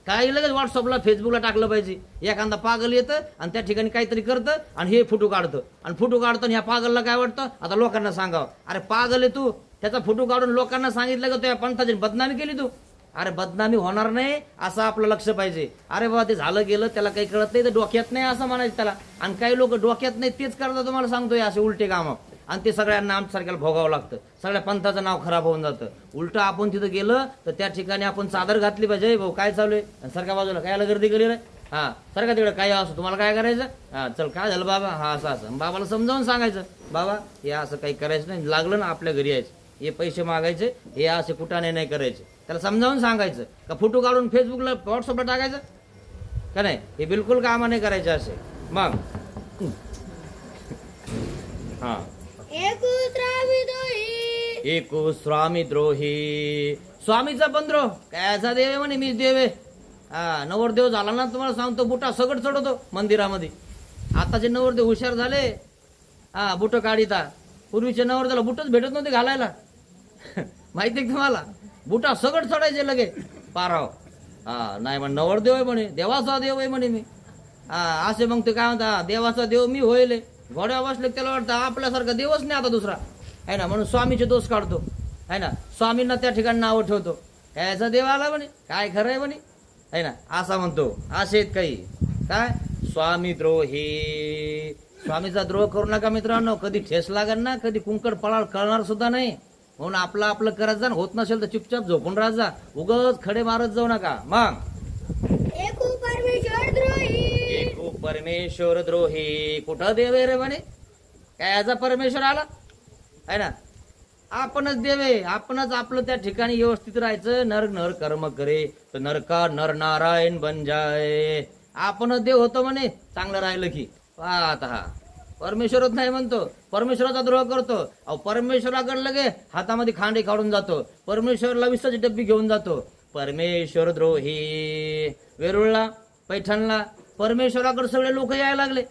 काही लगेच व्हॉट्सअपला, फेसबुकला टाकलं पाहिजे. एखादा पागल येतं आणि त्या ठिकाणी काहीतरी करतं आणि हे फोटो काढतं आणि फोटो काढतं आणि ह्या पागलला काय वाटतं आता लोकांना सांगावं. अरे पागल आहे तू, त्याचा फोटो काढून लोकांना सांगितलं का त्या पंथाची बदनामी केली तू? अरे बदनामी होणार नाही असं आपलं लक्ष पाहिजे. अरे बाबा ते झालं गेलं, त्याला काही कळत नाही तर डोक्यात नाही असं म्हणायचं त्याला. आणि काही लोक डोक्यात नाही तेच करतात, तुम्हाला सांगतोय असे उलटे कामं, आणि ते सगळ्यांना आमच्यासारख्याला भोगावं लागतं. सगळ्या पंथाचं नाव खराब होऊन जातं. उलट आपण तिथं गेलं तर त्या ठिकाणी आपण चादर घातली पाहिजे. भाऊ काय चालू आहे? सारख्या बाजूला कायला गर्दी केली रे? हा सारखा तिकडे काय असं तुम्हाला काय करायचं? हा चल काय झालं बाबा? हा असं असं बाबाला समजावून सांगायचं, बाबा हे असं काही करायचं नाही, लागलं ना आपल्या घरी यायचं, हे पैसे मागायचे, हे असे कुठाने नाही करायचे. त्याला समजावून सांगायचं का फोटो काढून फेसबुकला व्हॉट्सअपला टाकायचं का नाही? हे बिलकुल कामा नाही करायचे असे. मग हा एकू स्वामी द्रोही, स्वामीचा पण द्रोह. कायचा देव आहे म्हणे, मीच देव आहे. हा नवरदेव झाला ना, तुम्हाला सांगतो बुटा सगळं चढवतो मंदिरामध्ये. आताचे नवरदेव हुशार झाले, हा बुट काढिता. पूर्वीचे नवरदेवाला बुटच भेटत नव्हते घालायला माहिती आहे तुम्हाला? बुटा सगळं चढायचे लगे पाराव. हा नाही म्हण नवरदेव आहे म्हणे, देवाचा देव आहे म्हणे मी. हा असे मग ते काय म्हणता, देवाचा देव मी होईल. घोड्या बसले त्याला वाटतं आपल्यासारखा देवच नाही आता दुसरा आहे ना, म्हणून स्वामीचे दोष काढतो आहे ना, स्वामींना त्या ठिकाणी नाव ठेवतो. याचा देव आला म्हणे, काय खरं आहे म्हणे आहे ना, असा म्हणतो. असे काही काय स्वामी द्रोही. स्वामीचा द्रोह करू नका मित्रांनो, कधी ठेस लागल ना, कधी कुंकड पळाळ कळणार सुद्धा नाही. म्हणून आपलं आपलं करत जा, होत नसेल तर चुपचाप झोपून राहत जा, उगाच खडे मारत जाऊ नका. मग परमेश्वर द्रोही कुठं देव आहे रे म्हणे? काय याचा परमेश्वर आला आहे ना, आपणच देव आहे. आपणच आपलं त्या ठिकाणी व्यवस्थित राहायचं. नर नर कर्म करे तर नरका नर नारायण बन जाय. आपणच देव होतो म्हणे, चांगलं राहिलं की. आता हा परमेश्वरच नाही म्हणतो, परमेश्वराचा द्रोह करतो. अहो परमेश्वराकडे लगे हातामध्ये खांडे काढून जातो, परमेश्वरला विसाची डब्बी घेऊन जातो. परमेश्वर द्रोही. वेरुळला, पैठणला परमेश्वराकडे सगळे लोक यायला लागले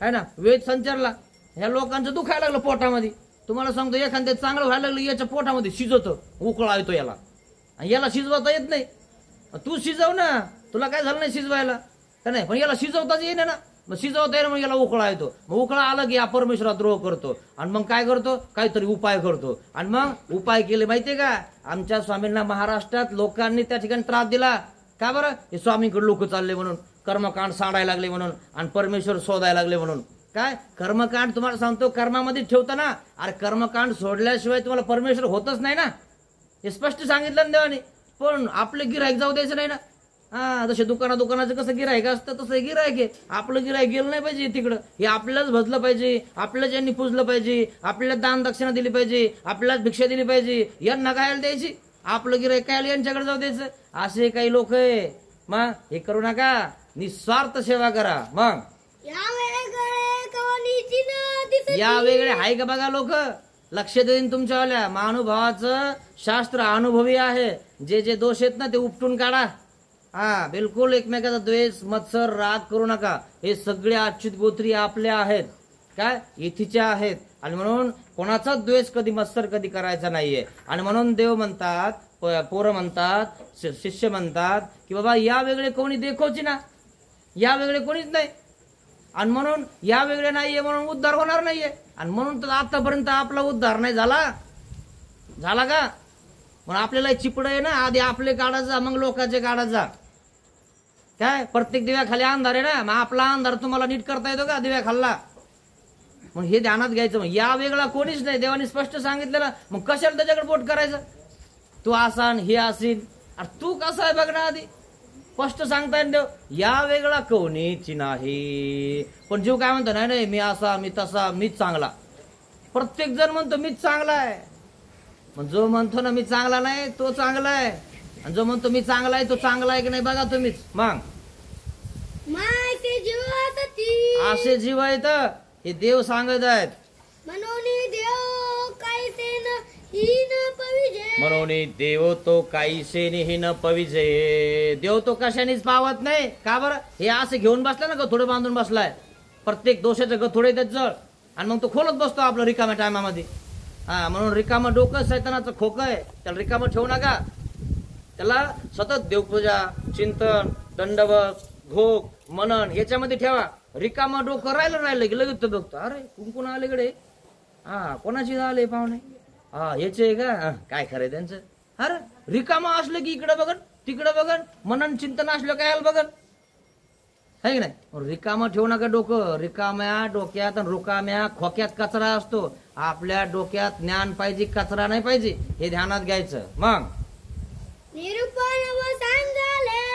है ना, वेद संचारला. ह्या लोकांचं दुखायला लागलं पोटामध्ये. तुम्हाला सांगतो एखाद्या चांगलं व्हायला लागलं, याच्या पोटामध्ये शिजवतं, उकळा येतो याला, आणि याला शिजवता येत नाही. तू शिजव ना, तुला काय झालं नाही शिजवायला का नाही, पण याला शिजवताच येईना ना. मग शिजवता येईल, मग याला उकळा येतो. मग उकळा आला की या परमेश्वरात द्रोह करतो, आणि मग काय करतो, काहीतरी उपाय करतो. आणि मग उपाय केले माहितीये का, आमच्या स्वामींना महाराष्ट्रात लोकांनी त्या ठिकाणी त्रास दिला. का बरं? हे स्वामींकडे लोक चालले म्हणून, कर्मकांड साडायला लागले म्हणून, आणि परमेश्वर शोधायला लागले म्हणून. काय कर्मकांड तुम्हाला सांगतो कर्मामध्ये ठेवता ना. अरे कर्मकांड सोडल्याशिवाय तुम्हाला परमेश्वर होतच नाही ना, हे स्पष्ट सांगितलं ना देवाने. पण आपले गिऱ्हाईक जाऊ द्यायचं नाही ना. हा, जसे दुकानाचं कसं गिरायक असतं तसं गिरायक आहे. आपलं गिरायक गेलं नाही पाहिजे तिकडं. हे आपल्यालाच भजलं पाहिजे, आपल्याला यांनी पुजलं पाहिजे, आपल्याला दान दक्षिणा दिली पाहिजे, आपल्यालाच भिक्षा दिली पाहिजे. यांना खायला द्यायची, आपलं गिरायक काय यांच्याकडे जाऊ द्यायचं. असे काही लोक आहे. मग हे करू नका, निस्वार्थ सेवा करा. मग या वेगळे आहे का बघा लोक, लक्ष देईन तुमच्यावाल्या. महानुभावाचं शास्त्र अनुभवी आहे. जे जे दोष आहेत ना ते उपटून काढा. हा, बिलकुल एकमेकाचा द्वेष मत्सर राग करू नका. हे सगळे अच्युत गोत्री आपल्या आहेत, काय इथीच्या आहेत. आणि म्हणून कोणाचा द्वेष कधी मत्सर कधी करायचा नाहीये. आणि म्हणून देव म्हणतात, पोरं म्हणतात, शिष्य म्हणतात की बाबा या वेगळे कोणी देखोची ना, या वेगळे कोणीच नाही. आणि म्हणून या वेगळे नाहीये म्हणून उद्धार होणार नाहीये. आणि म्हणून तर आतापर्यंत आपला उद्धार नाही झाला का. म्हणून आपल्याला चिपड आहे ना, आधी आपले काढा जा, मग लोकांचे काढा जा. काय प्रत्येक दिव्याखाली अंधार आहे ना, मग आपला अंधार तुम्हाला नीट करता येतो का दिव्या खाल्ला. मग हे ध्यानात घ्यायचं. मग या वेगळा कोणीच नाही, देवाने स्पष्ट सांगितलेलं. मग कशाला त्याच्याकडे बोट करायचं. तू असा हे असेल, अरे तू कसा आहे बघ ना आधी. स्पष्ट सांगताय देव, या वेगळा कोणीच नाही. पण जीव काय म्हणतो, नाही नाही मी असा मी तसा मीच चांगला. प्रत्येक जण म्हणतो मीच चांगला आहे. मग जो म्हणतो ना मी चांगला नाही तो चांगला आहे, आणि जो म्हणतो मी चांगला आहे तो चांगला आहे की नाही बघा तुम्हीच. मग असे जीव आहेत हे देव सांगत आहेत. म्हणून देव तो काहीसे न पविजे. देव तो कशानेच पावत नाही. का बरं, हे असं घेऊन बसला ना थोडं बांधून बसलाय, प्रत्येक दोषाचं थोडे त्यात जळ, आणि मग तो खोलत बसतो आपलं रिकाम्या टायमामध्ये. हा, म्हणून रिकामं डोकं सैतानाचं खोकं आहे, त्याला रिकामं ठेवू नका. त्याला सतत देवपूजा, चिंतन, दंडवत, घोक, मनन याच्यामध्ये ठेवा. रिकामं डोकं राहिलं की लगेच तो बघतो, अरे कुंकुण आलेकडे, हा कोणाची आले पाहुणे, हा याचे का काय खरंय त्यांचं. अरे रिकामं असलं की इकडे बघन तिकडे बघन, मनन चिंतन असलं काय बघन, है की नाही. रिकामं ठेवू नका डोकं. रिकाम्या डोक्यात आणि रुकाम्या खोक्यात कचरा असतो. आपल्या डोक्यात ज्ञान पाहिजे, कचरा नाही पाहिजे, हे ध्यानात घ्यायचं. मग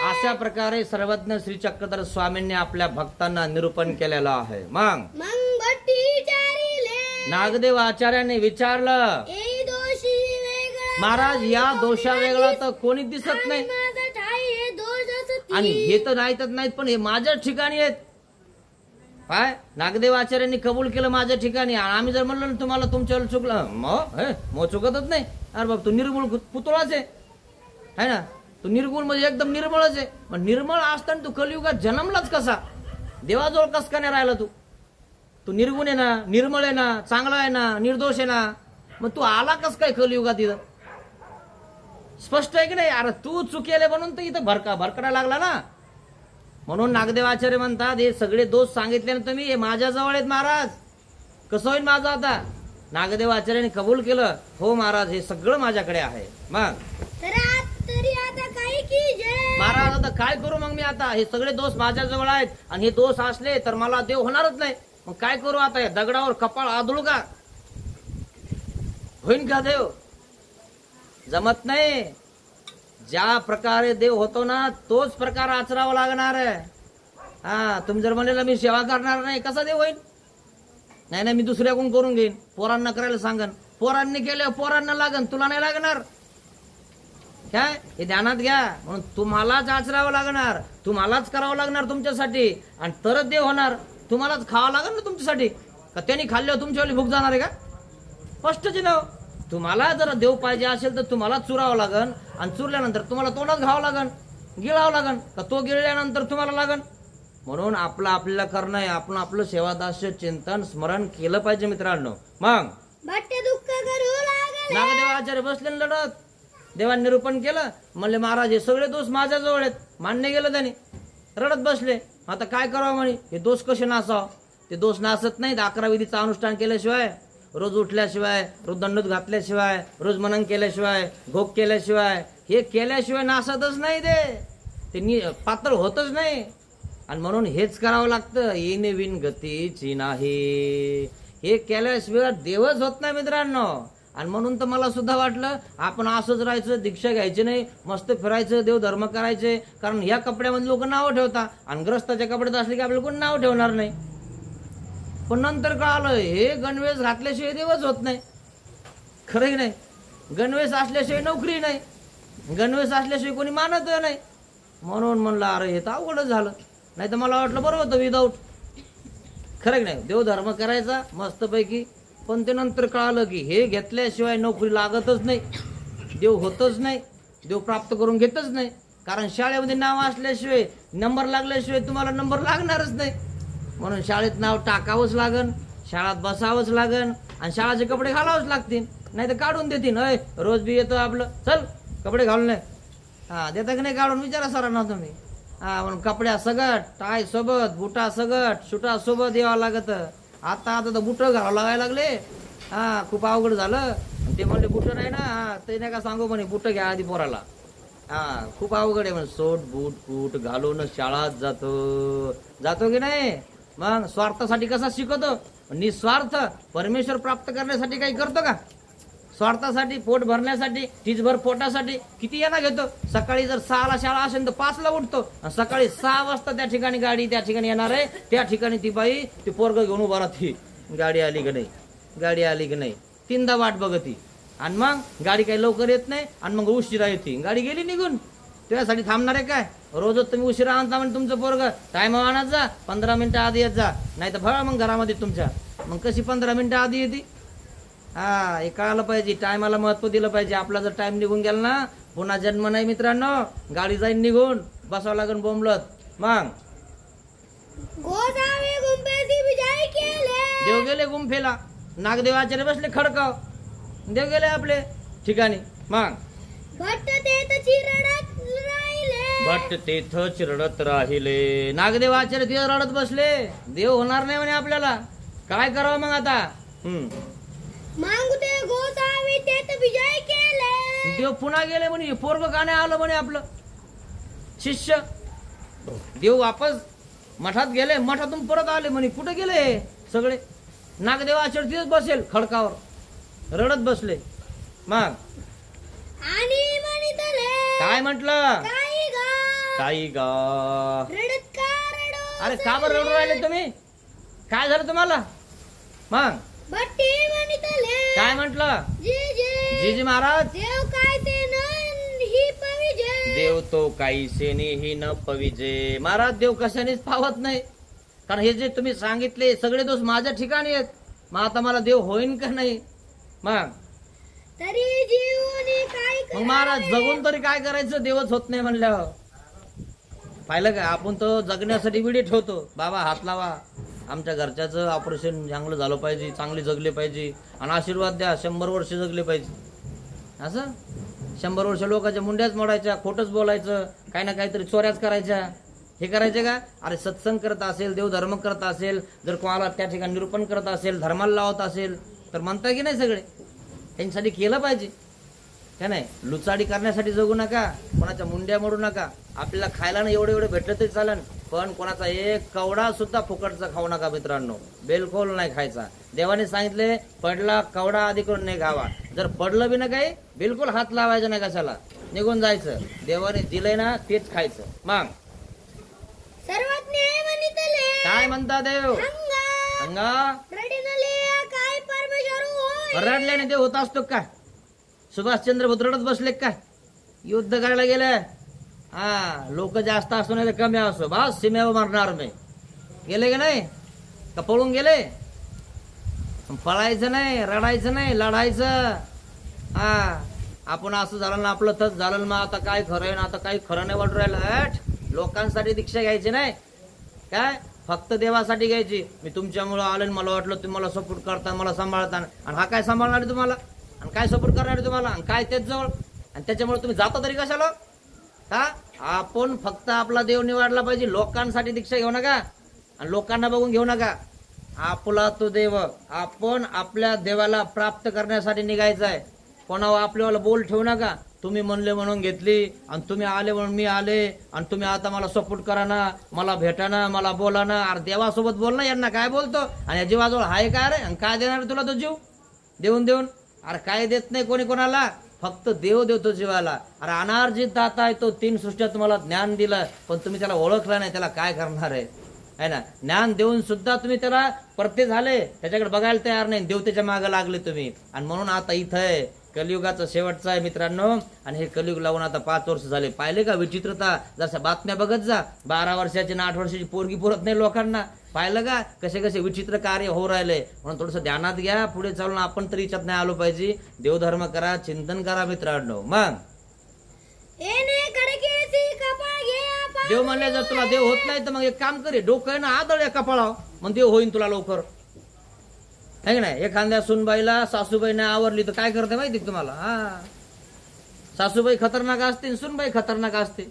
अशा प्रकारे सर्वज्ञ श्री चक्रधर स्वामींनी आपल्या भक्तांना निरूपण केलेलं आहे. मग नागदेव आचार्याने विचारलं, महाराज या दोषा वेगळा तर कोणी दिसत नाही, आणि हे तर नाहीत पण हे माझ्याच ठिकाणी आहेत. काय नागदेव आचार्यांनी कबूल केलं माझ्या ठिकाणी. आम्ही जर म्हणलं ना तुम्हाला तुमच्यावर चुकलं, मग चुकतच नाही. अरे बाबा तू निर्मूळ पुतळाच आहे ना, तू निर्गुण म्हणजे एकदम निर्मळच आहे. मग निर्मळ असताना तू कलियुगात जन्मलाच कसा, देवाजवळ कस का नाही राहिला तू निर्गुण आहे ना, निर्मळ आहे ना, चांगला आहे ना, निर्दोष आहे ना, मग तू आला कस काय कलियुगात इथं. स्पष्ट आहे की नाही. अरे तू चुकेले म्हणून तर इथं भरकडा लागला ना. म्हणून नागदेवाचार्य म्हणतात हे सगळे दोष सांगितले ना तुम्ही, हे माझ्याजवळ आहेत महाराज, कसं होईल माझं आता. नागदेवाचार्याने कबूल केलं, हो महाराज हे सगळं माझ्याकडे आहे. मग महाराज आता काय करू मग मी, आता हे सगळे दोष माझ्याजवळ आहेत आणि हे दोष असले तर मला देव होणारच नाही. मग काय करू आता, या दगडावर कपाळ आदळू का, होईन का देव. जमत नाही. ज्या प्रकारे देव होतो ना तोच प्रकार आचरावा लागणार आहे. हा, तुम्ही जर म्हणले मी सेवा करणार नाही कसा देव होईल. नाही मी दुसऱ्याकडून करून घेईन, पोरांना करायला सांगन, पोरांनी केलं पोरांना लागन, तुला नाही लागणार. काय हे ध्यानात घ्या. म्हणून तुम्हालाच आचरावं लागणार, तुम्हालाच करावं लागणार तुमच्यासाठी, आणि तरच देव होणार. तुम्हालाच खावं लागेल ना तुमच्यासाठी. का त्यांनी खाल्ल्यावर तुमच्यावाली भूक जाणार आहे का. स्पष्टच नाव. तुम्हाला जर देव पाहिजे असेल तर तुम्हाला चुरावं लागन, आणि चुरल्यानंतर तुम्हाला तोंडात घावं लागन, गिळावं लागन, का तो गिळल्यानंतर तुम्हाला लागन. म्हणून आपल्याला करणं आहे. आपण आपलं सेवादास्य चिंतन स्मरण केलं पाहिजे मित्रांनो. मग नागदेव आचार्य बसले लढत, देवाने निरूपण केलं, म्हणले महाराज हे सगळे दोष माझ्याजवळ आहेत, मान्य केलं त्याने, रडत बसले. आता काय करावं म्हणे, हे दोष कसे नासावं. ते दोष नासत नाहीत 11 विधीचं अनुष्ठान केल्याशिवाय, रोज उठल्याशिवाय, रोज दंडोत घातल्याशिवाय, रोज मनन केल्याशिवाय, भोग केल्याशिवाय, हे केल्याशिवाय नासतच नाही. ते पात्र होतच नाही. आणि म्हणून हेच करावं लागतं. येणे विन गतीची नाही. हे केल्याशिवाय देवच होत नाही मित्रांनो. आणि म्हणून तर मला सुद्धा वाटलं आपण असंच राहायचं, दीक्षा घ्यायची नाही, मस्त फिरायचं, देव धर्म करायचे. कारण या कपड्यामध्ये लोक नाव ठेवतात आणि ग्रस्ताच्या कपड्यात असले की आपल्याला कोण नाव ठेवणार नाही. पण नंतर कळालं हे गणवेश घातल्याशिवाय देवच होत नाही. खरंही नाही, गणवेश असल्याशिवाय नोकरी नाही, गणवेश असल्याशिवाय कोणी मानत नाही. म्हणून म्हणलं अरे हे तर अवघडच झालं. नाही तर मला वाटलं बरं होतं विदाऊट. खरं नाही, देव धर्म करायचा मस्तपैकी. पण ते नंतर कळालं की हे घेतल्याशिवाय नोकरी लागतच नाही, देव होतच नाही, देव प्राप्त करून घेतच नाही. कारण शाळेमध्ये नाव असल्याशिवाय, नंबर लागल्याशिवाय तुम्हाला नंबर लागणारच नाही. म्हणून शाळेत नाव टाकावंच लागन, शाळेत बसावंच लागन आणि शाळाचे कपडे घालावंच लागतील. नाही तर काढून देतील. अय रोज बी येतो आपलं, चल कपडे घालून नाही. हा देता की नाही काढून, विचारा सरांना तुम्ही. हा म्हणून कपड्या सगट, टाय सोबत, बुटा सगट, शुटा सोबत यावं लागत. आता तर बुट घालावं लागायला लागले. हा खूप अवघड झालं. ते म्हणले बुट नाही ना, हा ते नाही का सांगू म्हणे बुट घ्या आधी पोराला. हा खूप अवघड आहे म्हणे. सोट बूट बूट घालून शाळात जातो की नाही. मग स्वार्थासाठी कसा शिकवतो, निस्वार्थ परमेश्वर प्राप्त करण्यासाठी काही करतो का. स्वार्थासाठी, पोट भरण्यासाठी, टीचभर पोटासाठी किती येणं घेतो. सकाळी जर 6ला शाळा असेल तर 5ला उठतो आणि सकाळी 6 वाजता त्या ठिकाणी गाडी त्या ठिकाणी येणार आहे. त्या ठिकाणी ती बाई ती पोरग घेऊन उभा राहते. गाडी आली की नाही, गाडी आली की नाही, 3दा वाट बघती. आणि मग गाडी काही लवकर येत नाही आणि मग उशिरा येते. गाडी गेली निघून, त्यासाठी थांबणार आहे काय. रोजच तुम्ही उशिरा आणता म्हणजे तुमचं पोरग टाइम आणत जा, 15 मिनिटं आधी येत जा. नाही तर भळा मग घरामध्ये तुमच्या. मग कशी 15 मिनिटं आधी येते. हा हे कळायला पाहिजे, टायमाला महत्व दिलं पाहिजे. आपला जर टाइम निघून गेला ना पुन्हा जन्म नाही मित्रांनो. गाडी जाईन निघून, बसावं लागेल बोंबलत. मग देव गेले गुंफेला, नागदेवाचार्य बसले खडकाव, देव गेले आपले ठिकाणी. मग भट्ट तेथ चिरडत राहिले. नागदेवाचार्य तिथे रडत बसले. देव होणार नाही म्हणे आपल्याला, काय करावं मग आता. देव पुन्हा गेले म्हणे, पोरग का नाही आलं म्हणे आपलं शिष्य. देव वापस मठात गेले, मठातून परत आले म्हणे. कुठे गेले सगळे. नागदेवाचार्य तिथेच बसेल खडकावर रडत बसले. मग काय म्हटलं, काही गा. अरे का बरं रडू राहिले तुम्ही, काय झालं तुम्हाला. मग काय म्हटलं, जीजी महाराज. देव तो काही सेने ही न पविजे. महाराज देव कशानेच पावत नाही. कारण हे जे तुम्ही सांगितले सगळे दोष माझ्या ठिकाणी आहेत. मग आता मला देव होईन का नाही. मग महाराज जगून तरी काय करायचं, देवच होत नाही म्हणल्यावर. पाहिलं का, आपण तो जगण्यासाठी विडी ठेवतो. बाबा हात लावा, आमच्या घरच्याचं ऑपरेशन चांगलं झालं पाहिजे, चांगले जगले पाहिजे आणि आशीर्वाद द्या, 100 वर्ष जगले पाहिजे. असं 100 वर्ष लोकांच्या मुंड्याच मोडायच्या, खोटच बोलायचं, काही ना काहीतरी चोऱ्याच करायच्या. हे करायचे का. अरे सत्संग करत असेल, देवधर्म करत असेल, जर कोणाला त्या ठिकाणी निरूपण करत असेल, धर्माला लावत असेल तर म्हणता की नाही सगळे त्यांच्यासाठी केलं पाहिजे का नाही. लुचाडी करण्यासाठी जगू नका, कोणाच्या मुंड्या मोडू नका. आपल्याला खायला ना एवढे एवढे भेटलं तरी चालन, पण कोणाचा एक कवडा सुद्धा फुकटचा खाऊ नका मित्रांनो. बिलकुल नाही खायचा. देवाने सांगितले पडला कवडा आधी करून नाही खावा. जर पडलं बी ना काही बिलकुल हात लावायचा नाही कशाला, निघून जायचं. देवाने दिलंय ना तेच खायचं. मग काय म्हणता देव. रडल्याने देव होत असतो काय. सुभाषचंद्र बोस रडत बसले काय, युद्ध करायला गेले. हा लोक जास्त असतो नाही तर कमी असतो, बस सीमेवर मारणार मी. गेले की नाही का पळून गेले. पळायचं नाही, रडायचं नाही, लढायचं. हा आपण असं झालं ना, आपलं थच झालं मग आता काय खरं ना, आता काही खरं नाही वाटू राहिलं. लोकांसाठी दीक्षा घ्यायची नाही काय, फक्त देवासाठी घ्यायची. मी तुमच्यामुळं आलं, मला वाटलं तुम्ही मला सपोर्ट करता, मला सांभाळता, आणि हा काय सांभाळणार आहे तुम्हाला, आणि काय सपोर्ट करणार आहे तुम्हाला, आणि काय तेच जवळ, आणि त्याच्यामुळे तुम्ही जाता तरी कशाला. का आपण फक्त आपला देव निवडला पाहिजे. लोकांसाठी दीक्षा घेऊ नका आणि लोकांना बघून घेऊ नका. आपला तो देव, आपण आपल्या देवाला प्राप्त करण्यासाठी निघायचं आहे. कोणावर आपल्याला बोल ठेवू नका. तुम्ही म्हणले म्हणून घेतली, आणि तुम्ही आले म्हणून मी आले, आणि तुम्ही आता मला सपोर्ट करा ना, मला भेटा ना, मला बोला ना. अरे देवासोबत बोल ना, यांना काय बोलतो. आणि या जीवाजवळ हाय काय रे, आणि काय देणार तुला तो जीव देऊन देऊन. अरे काय देत नाही कोणी कोणाला, फक्त देव देतो जीवाला. अरे अनार्जित दाता आहे तो, 3 सृष्ट्या तुम्हाला ज्ञान दिलं, पण तुम्ही त्याला ओळखला नाही, त्याला काय करणार आहे ना. ज्ञान देऊन सुद्धा तुम्ही त्याला परते झाले, त्याच्याकडे बघायला तयार नाही, देव त्याच्या मागे लागले तुम्ही. आणि म्हणून आता इथं आहे, कलियुगाचा शेवटचा आहे मित्रांनो. आणि हे कलियुग लावून आता 5 वर्ष झाले. पाहिले का विचित्रता, जसं बातम्या बघत जा, 12 वर्षाची आणि 8 वर्षाची पोरगी पुरत नाही लोकांना. पाहिलं का कसे कसे विचित्र कार्य हो राहिले. म्हणून थोडंसं ध्यानात घ्या, पुढे चालून आपण तरी याच्यात नाही आलो पाहिजे. देवधर्म करा, चिंतन करा मित्रांनो. मग देव म्हणले जर तुला देव होत नाही तर मग एक काम करे, डोकं आहे ना आदळ या कपाळावर, मग देव होईन तुला लवकर, है की नाही. एखाद्या सुनबाईला सासूबाईने आवरली तर काय करते माहिती तुम्हाला. हा, सासूबाई खतरनाक असते, सुनबाई खतरनाक असते.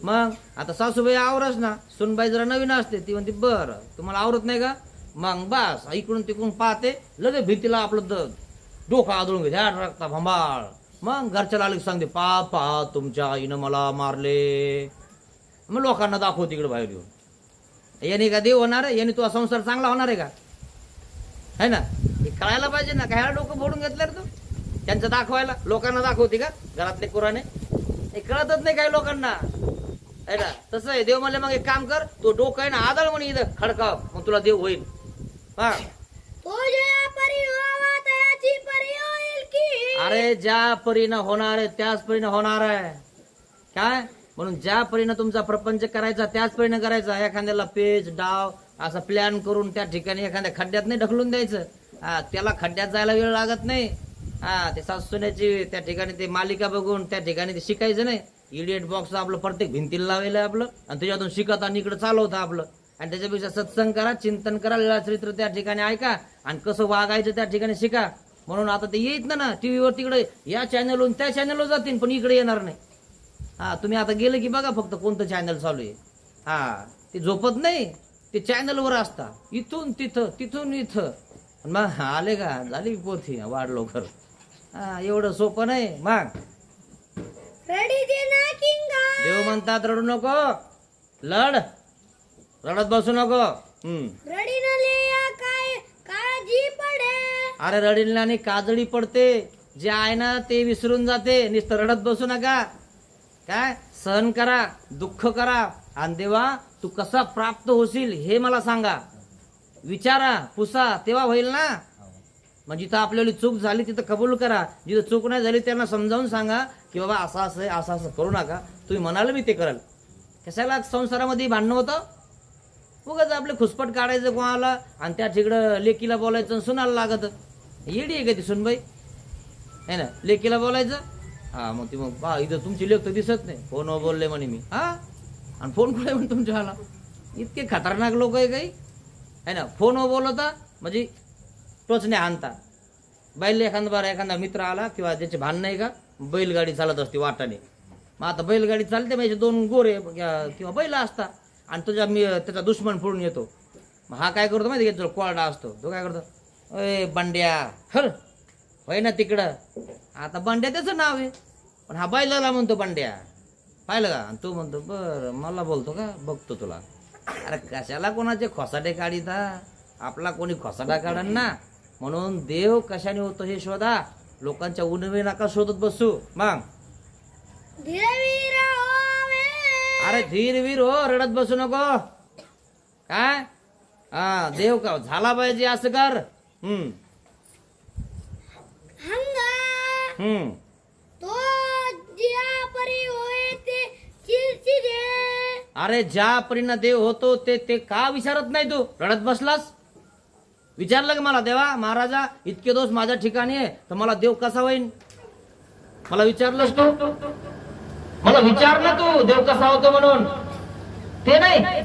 मग आता सासूबाई आवरच ना, सुनबाई जरा नवीन असते, ती म्हणते बरं तुम्हाला आवरत नाही का, मग बस इकडून तिकडून पाहते, लगेच भीतीला आपलं डोकं आदळून घेते, रक्ता भंबाळ. मग घरच्याला आलं सांगते पापा तुमच्या आईनं मला मारले. मग लोकांना दाखव तिकडे बाहेर येऊन, याने का देव होणार आहे, याने तुझा संसार चांगला होणार आहे का, है ना. हे कळायला पाहिजे ना, काय डोकं फोडून घेतलं रे तू त्यांचं दाखवायला. लोकांना दाखवते का घरातले कुराने, हे कळतच नाही काही लोकांना, है ना. तसं आहे देव म्हणले मग एक काम कर, तो डोकं आहे ना आदळ म्हणे इथं खडकाव, मग तुला देव होईल. हा अरे ज्या परीनं होणार आहे त्याच परीनं होणार आहे काय. म्हणून ज्या परीनं तुमचा प्रपंच करायचा त्याच परीनं करायचा. एखाद्याला पेज डाव असा प्लॅन करून त्या ठिकाणी एखाद्या खड्ड्यात नाही ढकलून द्यायचं. त्याला खड्ड्यात जायला वेळ लागत नाही. ते सासूण्याची त्या ठिकाणी ते मालिका बघून त्या ठिकाणी ते शिकायचं नाही. इडियट बॉक्स आपलं प्रत्येक भिंतीला लावलेलं आहे आपलं, आणि त्याच्यातून शिकत आणि इकडे चालवतं आपलं. आणि त्याच्यापेक्षा सत्संग करा, चिंतन करा, लीळाचरित्र त्या ठिकाणी ऐका, आणि कसं वागायचं त्या ठिकाणी शिका. म्हणून आता ते येत ना टीव्हीवर, तिकडे या चॅनलवरून त्या चॅनलवर जातील पण इकडे येणार नाही. तुम्ही आता गेले की बघा फक्त कोणतं चॅनल चालू आहे. ते झोपत नाही, ते चॅनलवर असता, इथून तिथं तिथून इथं. मग आले का झाली पोथी वाढ लवकर. एवढं सोपं नाही. मग देव म्हणतात रडू नको, लढ, रडत बसू नको. अरे रडीने काजळी पडते, जे आहे ना ते विसरून जाते. नुसतं रडत बसू नका, काय सहन करा, दुःख करा, आणि देवा तू कसा प्राप्त होशील हे मला सांगा. विचारा, पुसा, तेव्हा होईल ना. मग जिथं आपल्याला चूक झाली तिथं कबूल करा, जिथं चूक नाही झाली त्यांना समजावून सांगा की बाबा असं असं आहे, असं असं करू नका. तुम्ही म्हणाल मी ते कराल. कशाला संसारामध्ये भांडणं होतं, उगाच आपले खुसपट काढायचं कोणाला, आणि त्या ठिकडं लेकीला बोलायचं सुनाला लागत. येडी आहे का ती सुनबाई, है ना. लेकीला बोलायचं, मग ती मग इथं तुमची लेख तर दिसत नाही, फोनवर बोलले म्हणे मी. आणि फोन कुठे म्हणे तुमच्या हाला, इतके खतरनाक लोक आहे काही, है ना. फोनवर बोलवता म्हणजे टोचणे आणता. बैल एखादा मित्र आला किंवा ज्याचे भांडण आहे का, बैलगाडी चालत असते वाटाने. मग आता बैलगाडी चालते, म्हणजे 2 गोरे किंवा बैल असता, आणि त्याचा दुश्मन फोडून येतो. मग हा काय करतो माहिती का, कोरडा असतो तो काय करतो, अय बंड्या हर होय ना तिकडं. आता बंड्या त्याचं नाव आहे, पण हा बैलाला म्हणतो बंड्या, पाहिलं का. आणि तो म्हणतो बर मला बोलतो का, बघतो तुला. अरे कशाला कोणाचे खोसाटे काढिता, आपला कोणी खोसाटा काढन ना. म्हणून देव कशाने होतो हे शोधा, लोकांच्या उणवे नका शोधत बसू. मग अरे धीरवीर हो, रडत बसू नको. काय देव का झाला पाहिजे असं कर. अरे ज्या परीनं देव होतो ते का विचारत नाही तू, रडत बसलास. विचारलं की मला देवा महाराजा इतके दोष माझ्या ठिकाणी आहे तर मला देव कसा होईल. मला विचारलंस तू, मला विचार ना तू देव कसा होतो म्हणून. ते नाही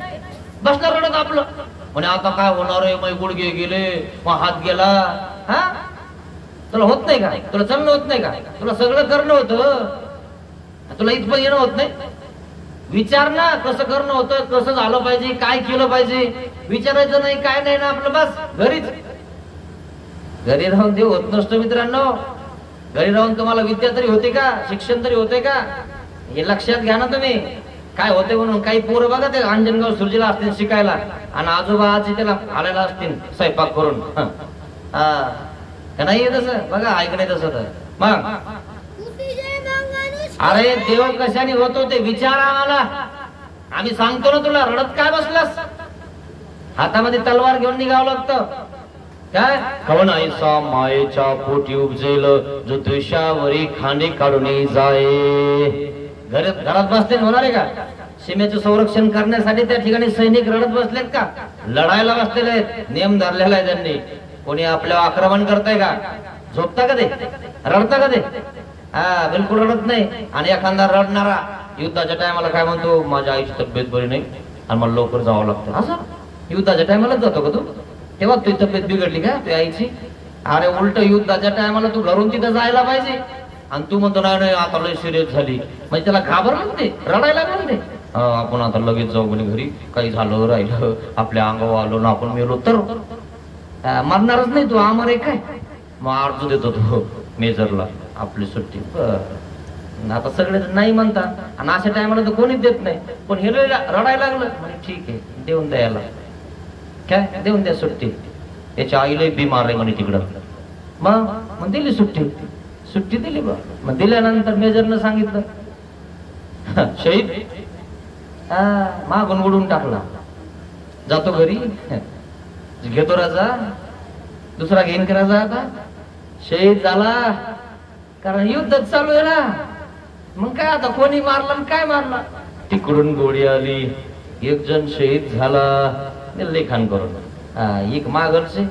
बसला रडत आपलं, म्हणे आता काय होणार आहे, मग गुडघे गेले, मग हात गेला. तुला होत नाही का, तुला चालणं होत नाही का, तुला सगळं करणं होतं, तुला इथपर्यंत येणं होत नाही. विचार ना कसं करणं होतं, कसं झालं पाहिजे, काय केलं पाहिजे. विचारायचं नाही काय नाही ना आपलं, बस घरी राहून देव होत नसतो मित्रांनो. घरी राहून तुम्हाला विद्या तरी होते का, शिक्षण तरी होते का, हे लक्षात घ्या ना तुम्ही. काय होते म्हणून काही पोरं बघा ते अंजनगाव सुरजीला असतील शिकायला, आणि आजोबा आजी त्याला आलेला असतील स्वयंपाक करून. का नाही तसं बघा ऐक नाही तसं तर मग अरे देव कशाने होतो ते विचार आम्हाला आम्ही सांगतो ना तुला रडत काय बसलास हातामध्ये तलवार घेऊन निघावं लागतं काय कवन ऐसा मायेच्या पोटी उपजेल जो द्वेषावरी खांडी काढून जाय घरात बसले होणार आहे का सीमेचं संरक्षण करण्यासाठी त्या ठिकाणी सैनिक रडत बसलेत का लढायला बसलेले आहेत नियम धरलेला आहे त्यांनी कोणी आपल्यावर आक्रमण करताय का झोपता का ते रडता का ते हा बिलकुल रडत नाही आणि एखादा रडणारा युद्धाच्या टायमाला काय म्हणतो माझ्या आईची तब्येत बरी नाही आणि मला लवकर जावं लागतं असं युद्धाच्या टायमालाच जातो का तू तेव्हा तुझी तब्येत बिघडली का तुझ्या आईची अरे उलट युद्धाच्या टायमाला तू घरून तिथं जायला पाहिजे आणि तू म्हणतो नाही आता लय सिरियस झाली म्हणजे त्याला घाबरलं ते रडायला लागलं ते आपण आता लगेच जाऊ म्हणे घरी काही झालं राहिलं आपल्या अंगावर आलो ना आपण मेलो तर मरणारच नाही तू आमर आहे काय मग अर्ज देतो तो मेजरला आपली सुट्टी आता सगळे नाही म्हणतात आणि अशा टायमाला तर कोणीच देत नाही पण हे रडायला लागलं म्हणजे ठीक आहे देऊन द्यायला काय देऊन द्या सुट्टी याच्या आईला बिमार आहे म्हणे तिकडं मग दिली सुट्टी दिली बा मग दिल्यानंतर मेजरनं सांगितलं शहीद मागून उडून टाकला जातो घरी घेतो राजा दुसरा घेईन का राजा आता शहीद झाला कारण युद्धच चालू आहे ना मग काय आता कोणी मारला काय मारला तिकडून गोळी आली एक जण शहीद झाला लेखन करून एक मागलचे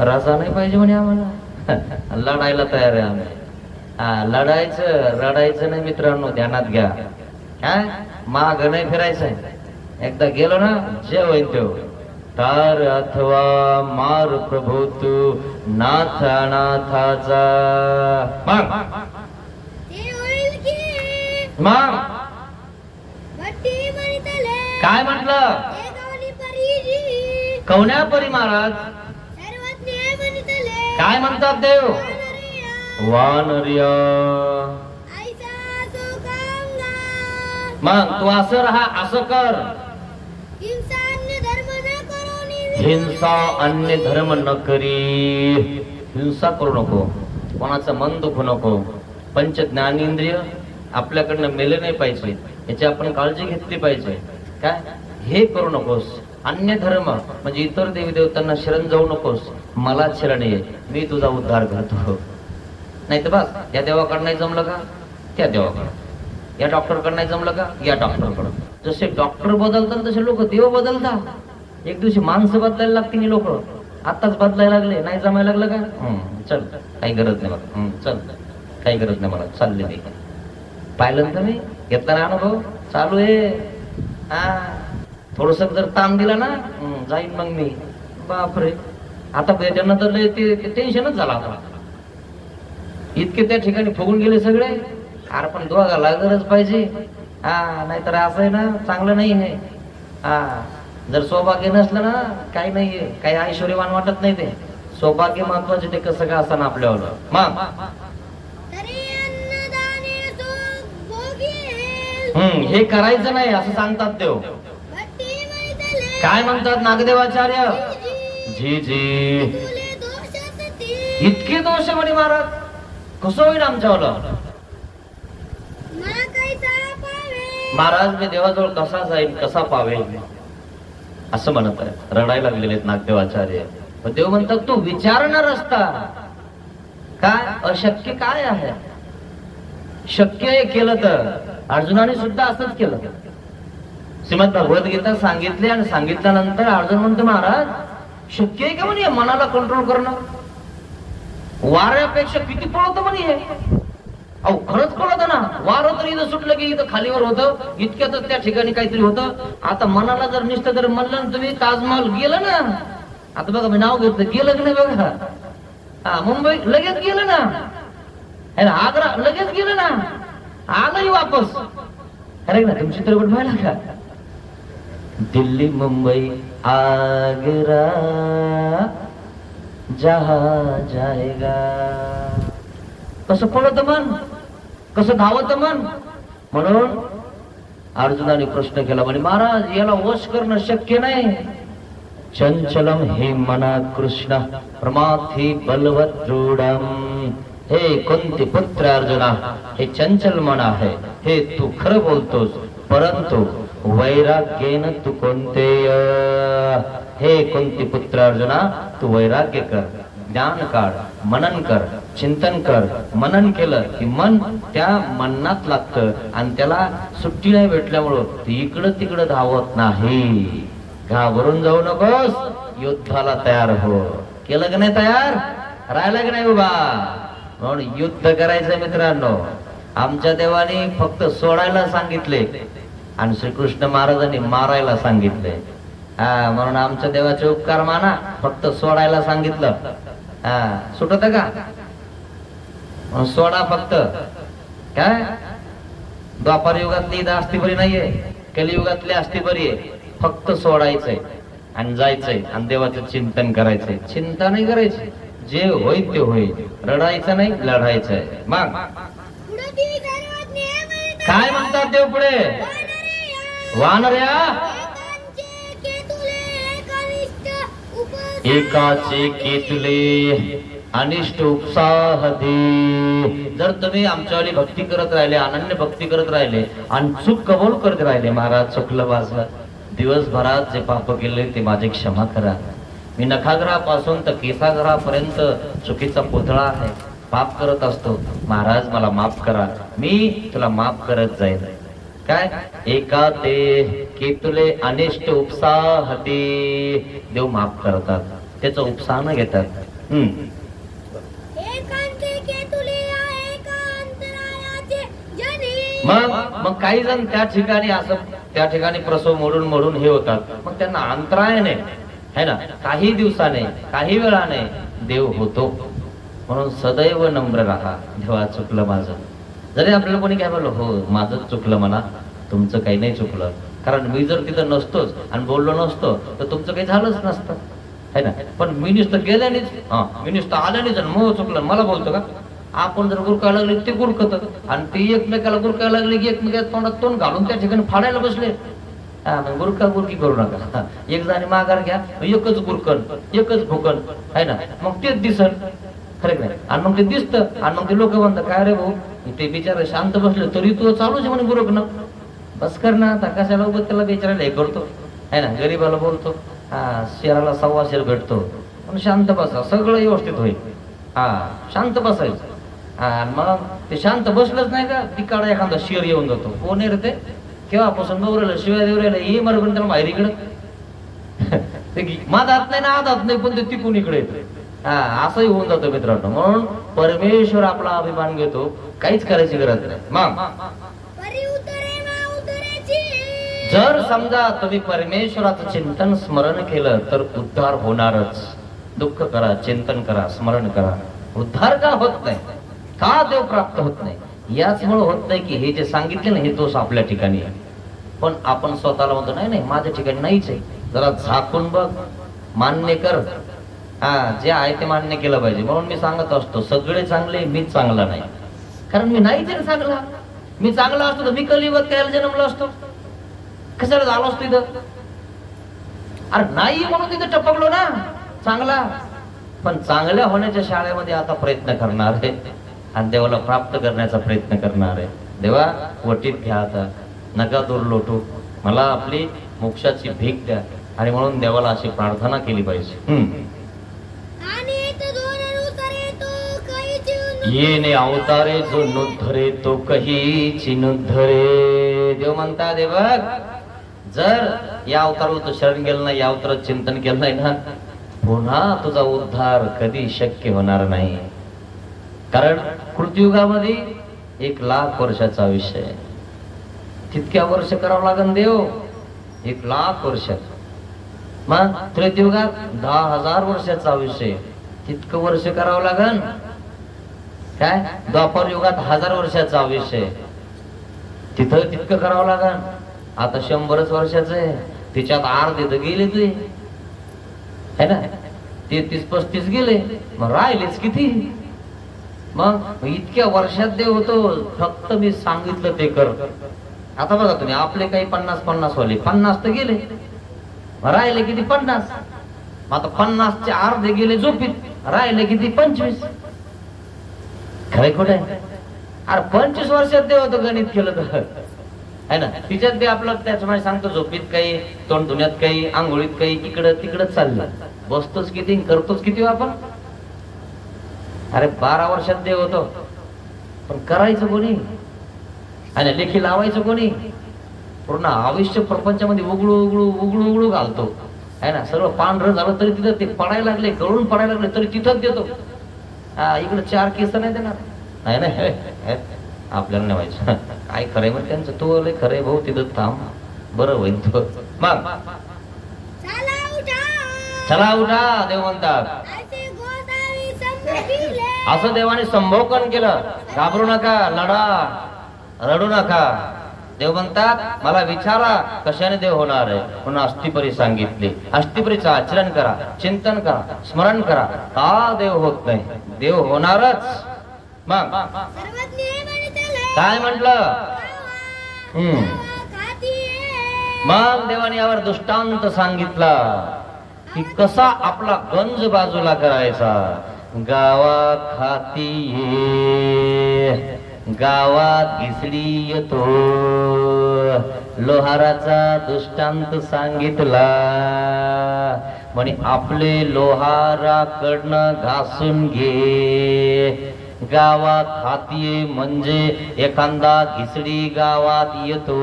राजा नाही पाहिजे म्हणे आम्हाला लढायला तयार आहे आम्ही रडायचं नाही मित्रांनो ध्यानात घ्या काय माग नाही फिरायचंय एकदा गेलो ना जे होईल तेव तार अथवा मार प्रभू तू नाथ अनाथाचा मग काय म्हटलं कवण्या परी महाराज काय म्हणतात देव वानरिया मग तू असं राहा असं कर हिंसा अन्य धर्म न करी हिंसा करू नको कोणाचं मन दुखू नको पंच ज्ञानेंद्रिय आपल्याकडनं मेले नाही पाहिजे याची आपण काळजी घेतली पाहिजे काय हे करू नकोस अन्य धर्म म्हणजे इतर देवी देवतांना शरण जाऊ नकोस मला शरण ये मी तुझा उद्धार करतो नाही तर बस या देवाकडं नाही जमलं का त्या देवाकडं या डॉक्टरकडं नाही जमलं का या डॉक्टरकडं जसे डॉक्टर बदलतात तसे लोक देव बदलतात एक दिवशी माणसं बदलायला लागतील लोक आताच बदलायला लागले नाही जमायला लागलं का चल काही गरज नाही मला चल काही गरज नाही मला चालले नाही पाहिलं तर मी घेतला ना अनुभव चालू आहे हा थोडस जर ताण दिला ना जाईन मग मी बापरे आता त्याच्यानंतर ते टेन्शनच झाला आता इतके त्या ठिकाणी फुगून गेले सगळे अरे पण दोघाला गरज पाहिजे हा नाहीतर असं आहे ना चांगलं नाही आहे हा जर सौभाग्य नसलं ना काही नाहीये काही ऐश्वर्यवान वाटत नाही ते सौभाग्य महत्वाचे ते कसं का असं आपल्यावर मग हे करायचं नाही असं सांगतात देव काय म्हणतात नागदेवाचार्य जी जी इतके दोष म्हणे महाराज कसं होईल आमच्यावर महाराज मी देवाजवळ कसा जाईल कसा पावेल असं म्हणत आहे रडायला लागलेले आहेत नागदेवाचार्य देव म्हणतात तू विचारणार असता काय अशक्य काय आहे शक्य हे केलं तर अर्जुनाने सुद्धा असंच केलं श्रीमद भगवद्गीता सांगितले आणि सांगितल्यानंतर अर्जुन म्हणतो महाराज शक्य आहे का म्हणे मनाला कंट्रोल करणं वाऱ्यापेक्षा किती पळवतं म्हणे अहो खरंच पळत ना वारं तर इथं सुटलं की इथं खालीवर होतं इतक्यातच त्या ठिकाणी काहीतरी होतं आता मनाला जर निष्ठ जर म्हणलं ना तुम्ही ताजमहल गेलं ना आता बघा मी नाव घेतलं गेलं की नाही बघा हा मुंबई लगेच गेलं ना आग्रा लगेच गेलं ना आलंही वापस अरे ना तुमची चित्रपट व्हायला का दिल्ली मुंबई आग्रा जहा जाएगा कसं पळत मन कसं धावत मन म्हणून अर्जुनाने प्रश्न केला म्हणे महाराज याला वश करणं शक्य नाही चंचलम हे मना कृष्ण प्रमाथी बलवत दृढम. हे कुंती पुत्र अर्जुना, हे चंचल मन आहे, हे तू खरं बोलतोस, परंतु वैराग्येन तू कोणतेय. हे कुंती पुत्र अर्जुना, तू वैराग्य कर, ज्ञान काढ, मनन कर, चिंतन कर. मनन केलं की मन त्या मनात लागतं आणि त्याला सुट्टी नाही भेटल्यामुळं ती इकडं तिकडं धावत नाही. घाबरून जाऊ नकोस, युद्धाला तयार हो. केलं की नाही तयार, राहिलं की नाही उभा. म्हणून युद्ध करायचं मित्रांनो. आमच्या देवाने फक्त सोडायला सांगितले आणि श्रीकृष्ण महाराजांनी मारायला सांगितले. म्हणून आमच्या देवाचे उपकार माना. फक्त सोडायला सांगितलं, सुटत का? सोडा फक्त. काय द्वापार युगातली असती बरी नाहीये, कलियुगातली असती बरी आहे. फक्त सोडायचंय आणि जायचंय आणि देवाचं चिंतन करायचंय. चिंता नाही करायची, जे होईल ते होईल. रडायचं नाही, लढायचंय. मग काय म्हणतात देव पुढे? वानर्या एकाचे केतुले अनिष्ट उत्साह दे. जर तुम्ही आमच्यावाली भक्ती करत राहिले, अनन्य भक्ती करत राहिले आणि चूक कबूल करत राहिले, महाराज चुकलं माझं, दिवसभरात जे पाप केले ते माझे क्षमा करा. मी नखाग्रापासून तर केसाग्रापर्यंत चुकीचा पुतळा आहे, पाप करत असतो. महाराज मला माफ करा, मी तुला माफ करत जाईल. काय एका ते केतुले अनिष्ट उपसाह ते. देव माफ करतात, त्याचा उपसाह न घेतात. मग काही जण त्या ठिकाणी असं त्या ठिकाणी प्रसव मोडून मोडून हे होतात. मग त्यांना अंतरायाने है ना, काही दिवसाने काही वेळाने देव होतो. म्हणून सदैव नम्र राहा. देवा चुकलं माझं. जरी आपल्याला कोणी काय बोललं, हो माझं चुकलं म्हणा, तुमचं काही नाही चुकलं. कारण मी जर तिथं नसतोच आणि बोललो नसतो तर तुमचं काही झालंच नसतं, है ना. पण मी नुसतं गेल्यानेच, मी नुसतं आल्यानेच मग चुकलं मला बोलतो का? आपण जर गुरकायला लागले ते गुरकत आणि ते एकमेकाला गुरकायला लागले की एकमेकाला तोंडात तोंड घालून त्या ठिकाणी फाडायला बसले. गुरका गुरकी करू नका. एक जणी माघार घ्या, एकच गुरकन एकच भुकन, है ना. मग तेच दिसन, खरं नाही. आणि मग ते दिसतं आणि मग ते लोक म्हणतात, काय रे भाऊ ते बिचारा शांत बसले तरी तू चालूच म्हणे गुरक ना. बस कर ना आता, कशाला उभं त्याला बिचारायला हे करतो, है ना. गरीबाला बोलतो, शेराला 1.25 शेर भेटतो, पण शांत बसा, सगळं व्यवस्थित होईल. शांत बसायचं. मग ते शांत बसलंच नाही का, तिकडा एखादा शेर येऊन जातो. कोण रे ते, केव्हापासून गौरायला शिवाय देवरायला हे मार, पण त्याला बाहेर इकडं मादात नाही ना आदात नाही, पण ते तिकून इकडे येतं. असंही होऊन जातं मित्रांनो. म्हणून परमेश्वर आपला अभिमान घेतो, काहीच करायची गरज नाही. मग जर समजा तुम्ही परमेश्वराचं चिंतन स्मरण केलं तर उद्धार होणारच. दुःख करा, चिंतन करा, स्मरण करा. उद्धार का होत नाही, का देव प्राप्त होत नाही, याचमुळे होत नाही की हे जे सांगितले ना हे दोष आपल्या ठिकाणी आहे. पण आपण स्वतःला म्हणतो नाही नाही माझ्या ठिकाणी नाहीच आहे. जरा झाकून बघ, मान्य कर. जे आहे ते मान्य केलं पाहिजे. म्हणून मी सांगत असतो, सगळे चांगले, मीच चांगला नाही. कारण मी नाहीच आहे चांगला. मी चांगला असतो तर मी कलियुगात काय जन्मलो असतो, कशाला झालो असतो इथं. अरे नाही म्हणून तिथं टपकलो ना चांगला. पण चांगल्या होण्याच्या शाळेमध्ये आता प्रयत्न करणार आहे आणि देवाला प्राप्त करण्याचा प्रयत्न करणार आहे. देवा वटीत घ्या आता, नका दूर लोटू, मला आपली मोक्षाची भीक द्या. आणि म्हणून देवाला अशी प्रार्थना केली पाहिजे. येणे अवतारे जो नुद्धरे तो कहीची नुद्धरे. देव म्हणता देवक, जर या अवताराला तू शरण गेलं नाही, या अवतारात चिंतन केलं नाही ना, पुन्हा तुझा उद्धार कधी शक्य होणार नाही. कारण कृतयुगामध्ये 1,00,000 वर्षाचा आयुष्य आहे. तितक्या वर्ष करावं लागेल देव, 1,00,000 वर्ष. मग त्रेतयुगात 10,000 वर्षाचं आयुष्य, तितकं वर्ष करावं लागेल. काय द्वापर युगात 1000 वर्षाचं आयुष्य, तिथं तितकं करावं लागेल. आता 100 वर्षाचं आहे, तिच्यात अर्धे तर गेले ते, है ना. 33-35 गेले, मग राहिलेच किती. मग इतक्या वर्षात देव होतो, फक्त मी सांगितलं ते कर. आता बघा तुम्ही, आपले काही 50-50 वाले 50 तर गेले, राहिले किती 50. आता 50चे अर्धे गेले झोपीत, राहिले किती 25. खरं खोट आहे? अरे 25 वर्षात देव होतं गणित केलं तर है ना. तिच्यात बी आपलं त्याच्यामुळे सांगतो, झोपीत काही, तोंड धुण्यात काही, आंघोळीत काही, इकडं तिकडं चाललं. बसतोच किती, करतोच किती आपण. अरे 12 वर्षात देव होतो, पण करायचं कोणी आणि लेखी लावायचं कोणी. पूर्ण आयुष्य प्रपंचामध्ये उघडू उघडू उघडू उघडू घालतो है ना. सर्व पांढरं झालं तरी तिथं ते पडायला लागले, गळून पडायला लागले तरी तिथंच देतो. हा, इकडे 4 केस नाही देणार नाही ना. आपल्याला नाही व्हायचं. काय खरंय मग त्यांचं, तो लय खरंय भाऊ, तिथं थांब, बरं होईल तो. मग चला उठा देव म्हणतात. असं देवाने संभोगन केलं. घाबरू नका, लढा, रडू नका. देव म्हणतात मला विचारा कशाने देव होणार आहे. म्हणून अष्टीपरी सांगितले. अष्टीपरीचं आचरण करा, चिंतन करा, स्मरण करा, का देव होत नाही. देव होणारच. मग काय म्हटलं. मग देवाने यावर दृष्टांत सांगितला की कसा आपला गंज बाजूला करायचा. गावात खाती ये, गावात घिसडी येतो. लोहाराचा दृष्टांत सांगितला. म्हणे आपले लोहाराकडनं घासून घे. गावात हाती म्हणजे एखादा घिसडी गावात येतो,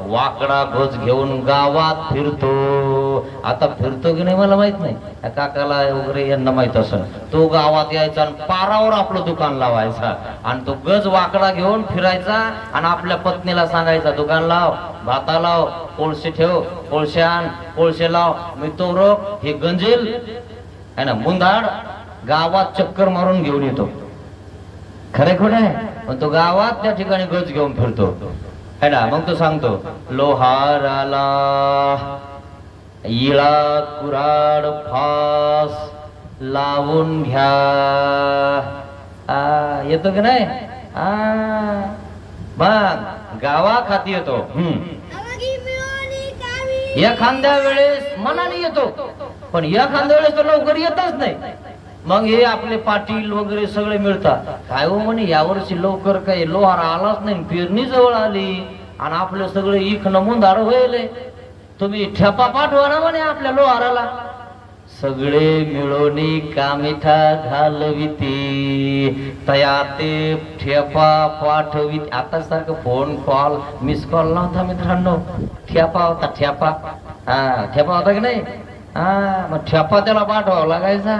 वाकडा घोच घेऊन गावात फिरतो. आता फिरतो की नाही मला माहित नाही, काकाला वगैरे यांना माहित असेल. तो गावात यायचा आणि पारावर आपलं दुकान लावायचा आणि तो गज वाकडा घेऊन फिरायचा आणि आपल्या पत्नीला सांगायचा दुकान लाव, भाता लाव, कोळसे ठेव, कोळसे आण, कोळसे लाव, मी तो रोग हे गंजेल है ना. मुंदाड गावात चक्कर मारून घेऊन येतो. खरे खोट आहे. पण तो गावात त्या ठिकाणी गज घेऊन फिरतो है ना. मग तो सांगतो लोहाराला इळा कुराड फास लावून घ्या. येतो की नाही. मग गावात हाती येतो. एखाद्या वेळेस मनाने येतो, पण एखाद्या वेळेस तो लवकर येतच नाही. मग हे आपले पाटील वगैरे सगळे मिळतात. काय हो म्हणे यावर्षी लवकर काही लोहार आलाच नाही, पेरणी जवळ आली आणि आपले सगळे इख नमुंदार व्हायले. तुम्ही ठेपा पाठवा ना म्हणे आपल्या लोहाराला. सगळे मिळवणी कामिठा घालविती, तया ते ठेपा पाठवित. आता सारखं फोन कॉल मिस कॉल नव्हता मित्रांनो, ठेपा होता. ठेपा ठेपा होता की नाही. मग ठेपा त्याला पाठवावा लागायचा.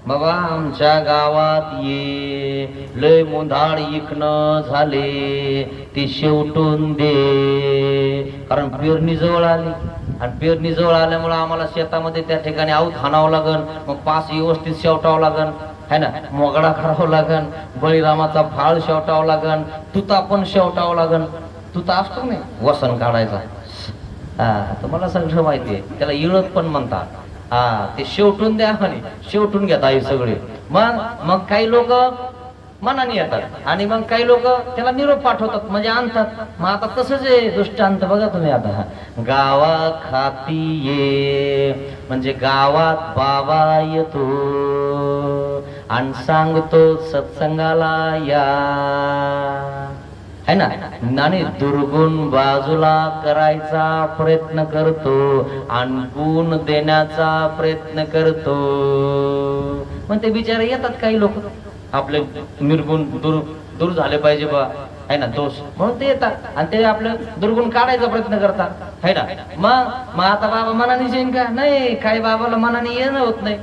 बाबा आमच्या गावात ये, लय मुंधाड इकणं झाले, ते शेवटून दे. कारण पेरणी जवळ आली आणि पेरणी जवळ आल्यामुळे आम्हाला शेतामध्ये त्या ठिकाणी आऊत हाणावं लागन. मग पास व्यवस्थित शेवटावं लागन है ना. मोगडा करावं लागन, बळीरामाचा फाळ शेवटावं लागन, तुता पण शेवटावं लागन. तुता असतो नाही वसन काढायचा. तुम्हाला सगळं माहितीये, त्याला इळत पण म्हणतात. ते शेवटून द्या म्हणे, शेवटून घेता हे सगळे. मग काही लोक मनाने येतात आणि मग काही लोक त्याला निरोप पाठवतात म्हणजे आणतात. मग आता तसंच आहे दृष्टांत बघा तुम्ही. आता गावात खाती ये म्हणजे गावात बाबा येतो आणि सांगतो सत्संगाला या है ना. आणि दुर्गुण बाजूला करायचा प्रयत्न करतो आणि गुण देण्याचा प्रयत्न करतो. पण ते बिचारे येतात काही लोक आपले निर्गुण दूर झाले पाहिजे बा है ना, दोष म्हणून ते येतात आणि ते आपलं दुर्गुण काढायचा प्रयत्न करतात है ना. मग आता बाबा मनाने येईन का नाही. काही बाबाला मनाने येणं होत नाही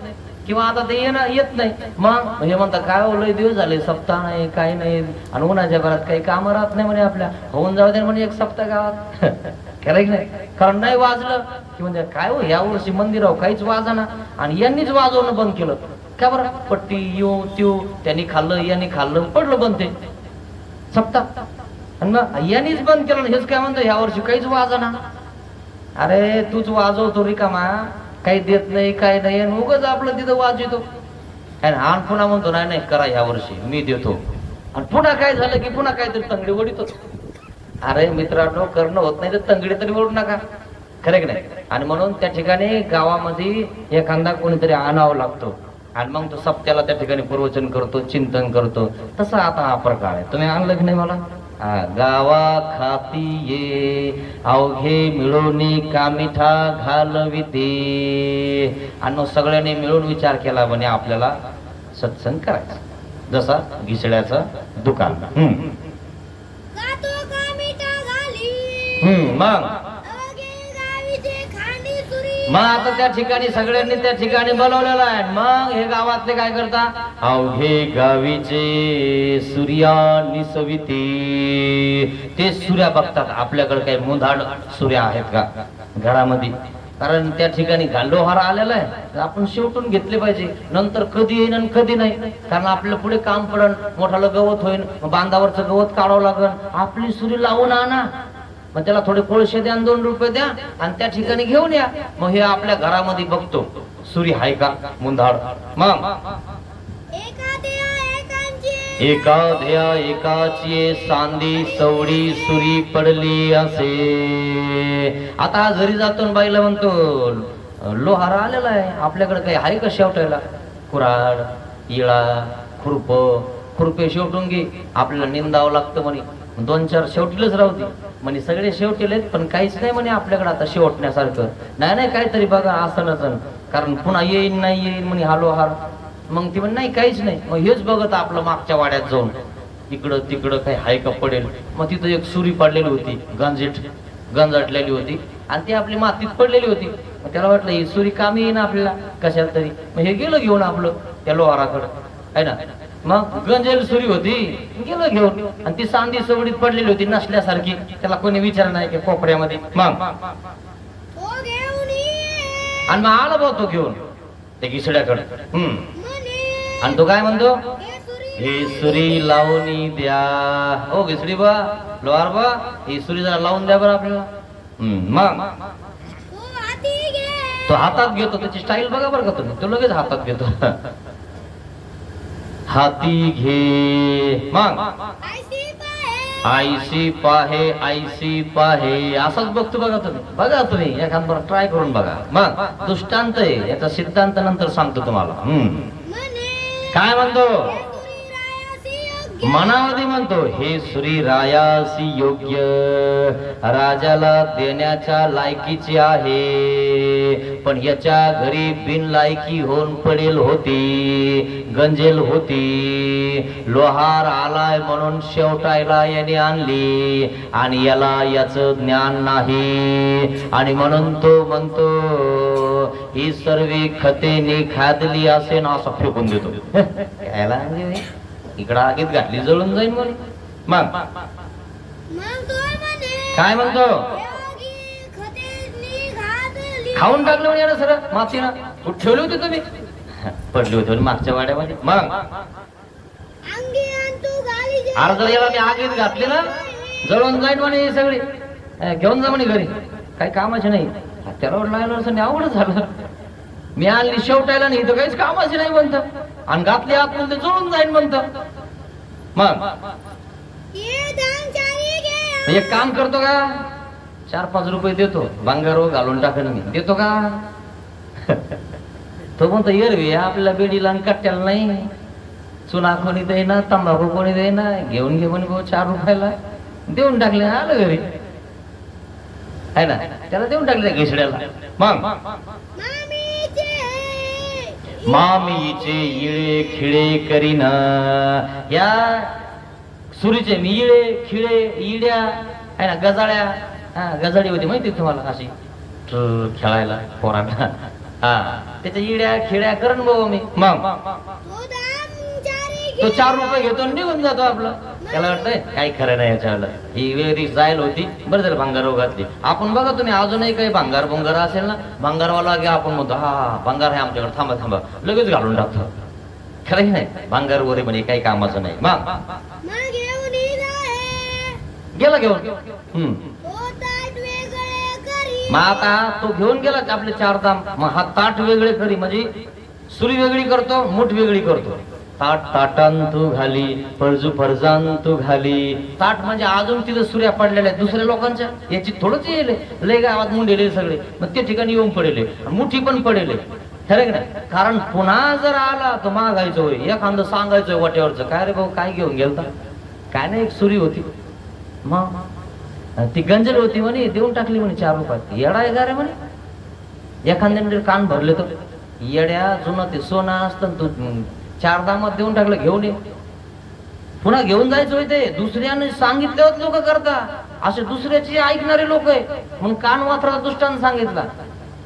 किंवा आता ते येत नाही. मग हे म्हणतात काय लय दिवस झाले, सप्ताह नाही काही नाही आणि उन्हाच्या भरात काही कामं राहत नाही म्हणे आपल्या, होऊन जाऊ दे म्हणे एक सप्ताह गावात. खरं की नाही. कारण नाही वाजलं की म्हणजे काय हो या वर्षी मंदिरावर काहीच वाजना आणि यांनीच वाजवणं बंद केलं का बरं. पट्टी येऊ त्यो त्यांनी खाल्लं यांनी खाल्लं पडलं बंद ते सप्ताह. आणि मग यांनीच बंद केलं. हेच काय म्हणतो ह्या वर्षी काहीच वाजना. अरे तूच वाजवतो रिकामा, काही देत नाही काही नाही आणि उगाच आपलं तिथं वाजवतो आणि पुन्हा म्हणतो नाही नाही करा ह्या वर्षी मी देतो आणि पुन्हा काय झालं की पुन्हा काहीतरी तंगडी ओढितो. अरे मित्रांनो करणं होत नाही तर तंगडी तरी ओढू नका खरं की नाही? आणि म्हणून त्या ठिकाणी गावामध्ये एखादा कोणीतरी आणावं लागतो आणि मग तो सप्त्याला त्या ठिकाणी प्रवचन करतो, चिंतन करतो. तसा आता हा प्रकार आहे. तुम्ही आणलं की नाही मला? गावा खाती ये अवघे मिळून कामिठा घालविते. आणि मग सगळ्यांनी मिळून विचार केला म्हणे आपल्याला सत्संग करायचा, जसा घिसड्याचं दुकान. मग आता त्या ठिकाणी सगळ्यांनी त्या ठिकाणी बोलवलेलं आहे. मग हे गावातले काय करता? अवघे गावीचे सूर्या निसविते. ते सूर्या बघतात आपल्याकडे काही मुंधाड सूर्य आहेत का घरामध्ये. कारण त्या ठिकाणी लोहार आलेला आहे, तर आपण शेवटून घेतले पाहिजे. नंतर कधी येईन आणि कधी नाही. कारण आपलं पुढे काम पडन, मोठालं गवत होईल, बांधावरचं गवत काढावं लागल. आपली सुरी लावून आणा, मग त्याला थोडे कोळशे द्या, 2 रुपये द्या आणि त्या ठिकाणी घेऊन या. मग हे आपल्या घरामध्ये बघतो सुरी आहे का मुंधाड. मग एकाद्या एकाची सांदी सवडी सुरी पडली असे. आता घरी जातो बाईला म्हणतो लोहार आलेला आहे, आपल्याकडे काही आहे का शेवटायला? कुऱ्हाड, इळा, खुरपे शेवटून घे, आपल्याला निंदावं लागतं म्हणे. 2-4 शेवटीलच राहू दे म्हणे. सगळे शेवटीलेत पण काहीच नाही म्हणे आपल्याकडे आता शेवटण्यासारखं. नाही काहीतरी बघा असं नसन, कारण पुन्हा येईन नाही येईन म्हणे हा लोहार. मग ती म्हणे नाही काहीच नाही. मग हेच बघत आपलं मागच्या वाड्यात जाऊन इकडं तिकडं काही हाय का पडेल. मग तिथं एक सुरी पडलेली होती, गंजटलेली होती आणि ती आपली मातीत पडलेली होती. मग त्याला वाटलं ही सुरी कामी येईन आपल्याला कशाला तरी. मग हे गेलं घेऊन आपलं त्या लोहाराकडं आहे ना. मग गंजेल सुरी होती, गेलं घेऊन आणि ती सांदी सवडीत पडलेली होती नसल्यासारखी. त्याला कोणी विचार नाही की कोपऱ्यामध्ये. मग आणि मग आला भाऊ तो घेऊन त्या घिसड्याकडे. आणि तो काय म्हणतो? हे सुरी लावून द्या. हो घिसडी बा, लोहार बा, ही सुरी जरा लावून द्या बरं आपल्याला. मग तो हातात घेतो, त्याची स्टाईल बघा बरं का तुम्ही. तो लगेच हातात घेतो, हाती घे. मग आयसी पाहे असंच बघतो बघा तुम्ही. बघा तुम्ही एखाद बरं ट्राय करून बघा. मग दृष्टांत आहे, याचा सिद्धांत नंतर सांगतो तुम्हाला. काय म्हणतो? मनामध्ये म्हणतो हे सुरी रायासी योग्य, राजाला देण्याच्या लायकीची आहे. पण याच्या घरी बिनलायकी होऊन पडेल होती, गंजेल होती. लोहार आलाय म्हणून शेवटायला याने आणली आणि याला याचं ज्ञान नाही. आणि म्हणून तो म्हणतो ही सर्व खतेने खादली असे ना, असं फेकून देतो. याला इकडं आगीत घातली जळून जाईल म्हणे. मग काय म्हणतो? खाऊन टाकलं म्हणे सर मातीनं. कुठे ठेवली होती तुम्ही? पडली होती मागच्या वाड्यामध्ये. मग अर्धा याला मी आगीत घातली ना, जळून जाईल म्हणे. हे सगळे घेऊन जा म्हणे घरी, काही कामाचे नाही. त्याला लागलं अवघड झालं. मी आणली शेवटायला नाही तर काहीच कामाची नाही म्हणतं, आणि घातली आतमध्ये जळून जाईल म्हणतं. मग एक काम करतो का? 4-5 रुपये देतो, भांगार घालून टाकेन मी. देतो का? तो म्हणतो एरवी आपल्याला बेडीला आणि कट्ट्याला नाही. चुना कोणी देईना, तंबाखू कोणी देईना, घेऊन घे म्हणे भाऊ 4 रुपयाला. देऊन टाकले, आलं घरी आहे ना. त्याला देऊन टाकले घिसड्याला. मग मामीचे इळे खिळे करीन. या सुरीचे मी इळे खिळे इड्या आहे ना, गजाळ्या. गजाळी होती माहिती तुम्हाला, अशी खेळायला पोरांना. त्याच्या इड्या खिळ्या करण भाऊ मी. मग तो 4 रुपये घेतो निघून जातो आपलं. त्याला वाटतंय काही खरं नाही याच्याला, ही वेळी जाईल होती. बरं झालं भांगार घातली. आपण बघा तुम्ही अजूनही काही भांगार भुंगार असेल ना, भांगारवाला घ्या आपण म्हणतो हा भांगार आहे आमच्याकडे, थांबा थांबा, लगेच घालून टाकतो. खरं नाही, भांगार वगैरे म्हणजे काही कामाचं नाही. मग गेला घेऊन. मग आता तो घेऊन गेला आपले 4 दाम. मग हा ताट वेगळे करी, म्हणजे सुरी वेगळी करतो, मूठ वेगळी करतो. ताट ताटांतू घाली, फर्जू फर्जांतू घाली. ताट म्हणजे अजून तिथं सूर्या पडलेल्या आहेत दुसऱ्या लोकांच्या, याची थोडंच येईल लय गावात मुंडेले सगळे, मग ते ठिकाणी येऊन पडेले, मुठी पण पडेले. खरं की नाही? कारण पुन्हा जर आला तर मागायचं होय, एखादं सांगायचंय वाट्यावरचं, काय रे भाऊ काय घेऊन गेलता? काय नाही, एक सुरी होती, मग ती गंजल होती म्हणे, देऊन टाकली म्हणे 4 रुपयात. येडा आहे का रे म्हणे? एखाद्याने कान भरले तर येड्या, जुनं ते सोनं असतं, तू 4 दामात देऊन टाकलं, घेऊन ये. पुन्हा घेऊन जायचं होय ते, दुसऱ्याने सांगितल्यावर लोक करता, असे दुसऱ्याचे ऐकणारे लोक आहे म्हणून कान वाचला दुष्टांत सांगितला.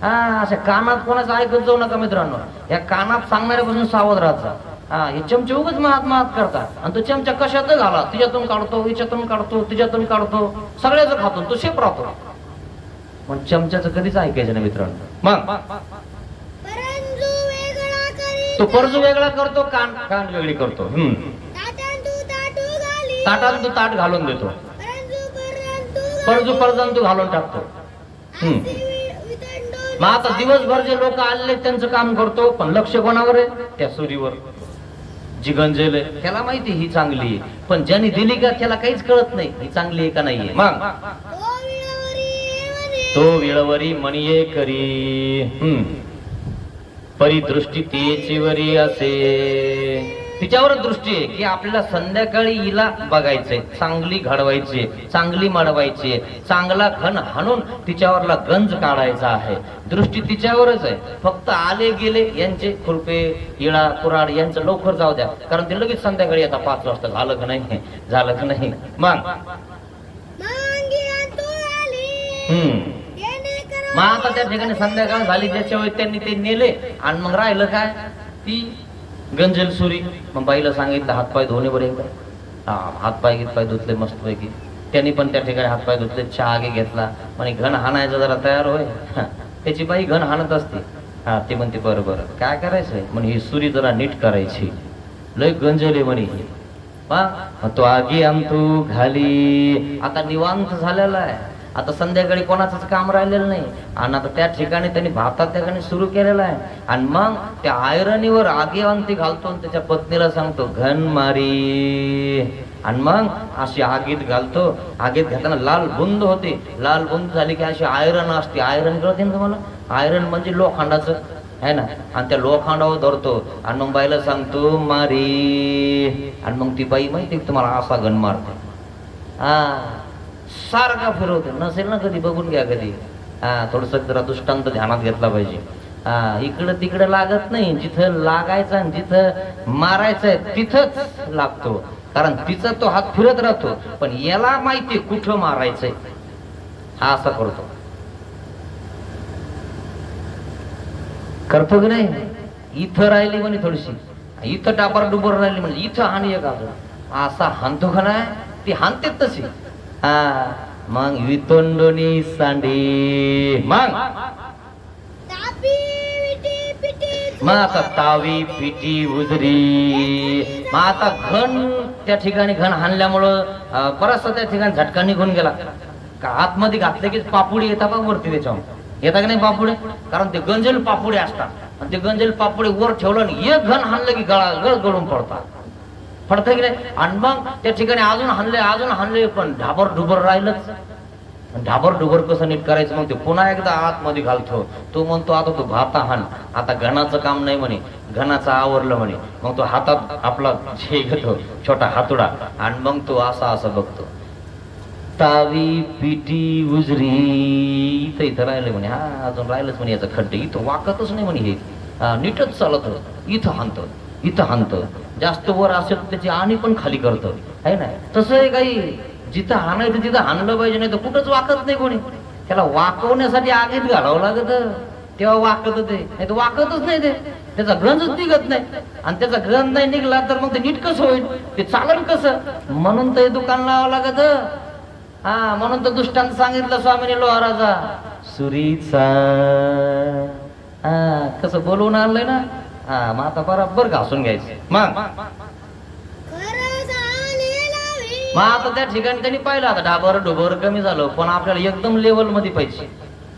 हा, अशा कानात कोणाचं ऐकत जाऊ नका मित्रांनो, या कानात सांगणाऱ्यापासून सावध राहायचा. हा, हे चमचे उगाच महात करतात, आणि तो चमचा कशात घाला, तिच्यातून काढतो, हिच्यातून काढतो, तिच्यातून काढतो, सगळ्याच खातो, तो शेप राहतो. पण चमच्याचं कधीच ऐकायचं नाही मित्रांनो. मग तो परजू वेगळा करतो, कान वेगळी करतो. ताटात तू ताट घालून देतो, परजू परजांतू घालून टाकतो. मग आता दिवसभर जे लोक आले त्यांचं काम करतो, पण लक्ष कोणावर आहे? त्या सुरीवर जी गंजेल आहे. त्याला माहिती ही चांगली आहे, पण ज्यांनी दिली का त्याला काहीच कळत नाही ही चांगली आहे का नाहीये. मग तो विळवरी म्हणिये करी, परिदृष्टी तिची वरी असे. तिच्यावर दृष्टी आहे की आपल्याला संध्याकाळी हिला बघायचंय, चांगली घडवायची, चांगली मडवायची, चांगला घन हाणून तिच्यावरला गंज काढायचा आहे. दृष्टी तिच्यावरच आहे. फक्त आले गेले यांचे कृपे, इळा कुराड यांचं लवकर जाऊ द्या, कारण ते लगेच संध्याकाळी येतात 5 वाजता. झालं का नाही, झालं का नाही. मग मग आता त्या ठिकाणी संध्याकाळ झाली, ज्याच्या वेळी त्यांनी ते नेले, आणि मग राहिलं काय, ती गंजल सुरी. मग बाईला सांगितलं हातपाय धुणे बरे, हातपाय घेतपाय धुतले मस्तपैकी. त्यांनी पण त्या ठिकाणी हातपाय धुतले, चहा आगे घेतला, म्हणे घन हाणायचा जरा तयार होय. त्याची बाई घन हाणत असते. हा, ती म्हणते बरं बरं काय करायचंय म्हणे, ही सुरी जरा नीट करायची, लय गंजले म्हणे. मग तो आगी आणतो घाली. आता निवांत झालेला आहे, आता संध्याकाळी कोणाचंच काम राहिलेलं नाही, आणि आता त्या ठिकाणी त्यांनी भातात त्या ठिकाणी सुरू केलेला आहे. आणि मग त्या आयरणीवर आगी अंती घालतो, आणि त्याच्या पत्नीला सांगतो घन मारी. आणि मग अशी आगीत घालतो. आगीत घालताना लाल बुंद होते, लाल बुंद झाली की अशी आयरन असते. आयरन कळते ना तुम्हाला? आयरन म्हणजे लोखंडाचं आहे ना, आणि त्या लोखंडावर धरतो, आणि मग बाईला सांगतो मारी. आणि मग ती बाई माहिती तुम्हाला असा गण मारते. हा, सारखा फिरवते. नसेल ना कधी, बघून घ्या कधी. हा, थोडस जरा दृष्टांत ध्यानात घेतला पाहिजे. हा, इकडं तिकडे लागत नाही, जिथं लागायचं आणि जिथं मारायचंय तिथंच लागतो, कारण तिचा तो हात फिरत राहतो, पण याला माहिती कुठं मारायचंय. हा असा करतो की नाही. इथं राहिली म्हणे थोडीशी, इथं डाबर डुबर राहिली म्हणजे इथं हानी एक असा हानतो का नाही, ती हानते तशी. हा, मग वितोंडोनी सांडी. मग आता तावी पिटी उजरी. मग आता घन त्या ठिकाणी घन हाणल्यामुळं बराचसा त्या ठिकाणी झटका निघून गेला. का आतमध्ये घातले की पापुडी येतात बा वरती, त्याच्यावर येतात की नाही पापुडे, कारण ते गंजेल पापुडे असतात, आणि ते गंजेल पापुडे वर ठेवलं आणि एक घन हाणलं की गळ गळून पडतात, पडतं की नाही. आणि मग त्या ठिकाणी अजून हाणले, पण ढाबर डुबर राहिलंच. ढाबर डुबर कसं नीट करायचं, मग ते पुन्हा एकदा आतमध्ये घालतो. तो म्हणतो आता तो भाता हाण, आता घणाचं काम नाही म्हणे, घणाचं आवरलं म्हणे. मग तो हातात आपला हे घेतो छोटा हातोडा, आणि मग तो असं बघतो, तावी पिटी उजरी. इथं राहिले म्हणे. हा, अजून राहिलंच म्हणे याचं खड्डे, इथं वाकतच नाही म्हणे, हे नीटच चालत, इथं हाणतं. जास्त वर असेल त्याची आणि पण खाली करतं, आहे ना. तसं आहे काही, जिथं हाणायचं तिथं हाणलं पाहिजे, नाही तर कुठंच वाकत नाही कोणी. त्याला वाकवण्यासाठी आगीत घालावं लागत, तेव्हा वाकत ते, नाही तर वाकतच नाही ते, त्याचा गंजच निघत नाही. आणि त्याचा गंज नाही निघला तर मग ते नीट कसं होईल, ते चालन कसं, म्हणून तर दुकान लावावं लागत. हा, म्हणून तर दृष्टांत सांगितलं स्वामीने लोहाराचा सुरीचा. हा, कसं बोलवून आणलंय ना. हा, मग आता बरोबर घासून घ्यायचं. मग आता त्या ठिकाणी त्यांनी पाहिलं, आता डाबर डुबर कमी झालं, पण आपल्याला एकदम लेवल मध्ये पाहिजे,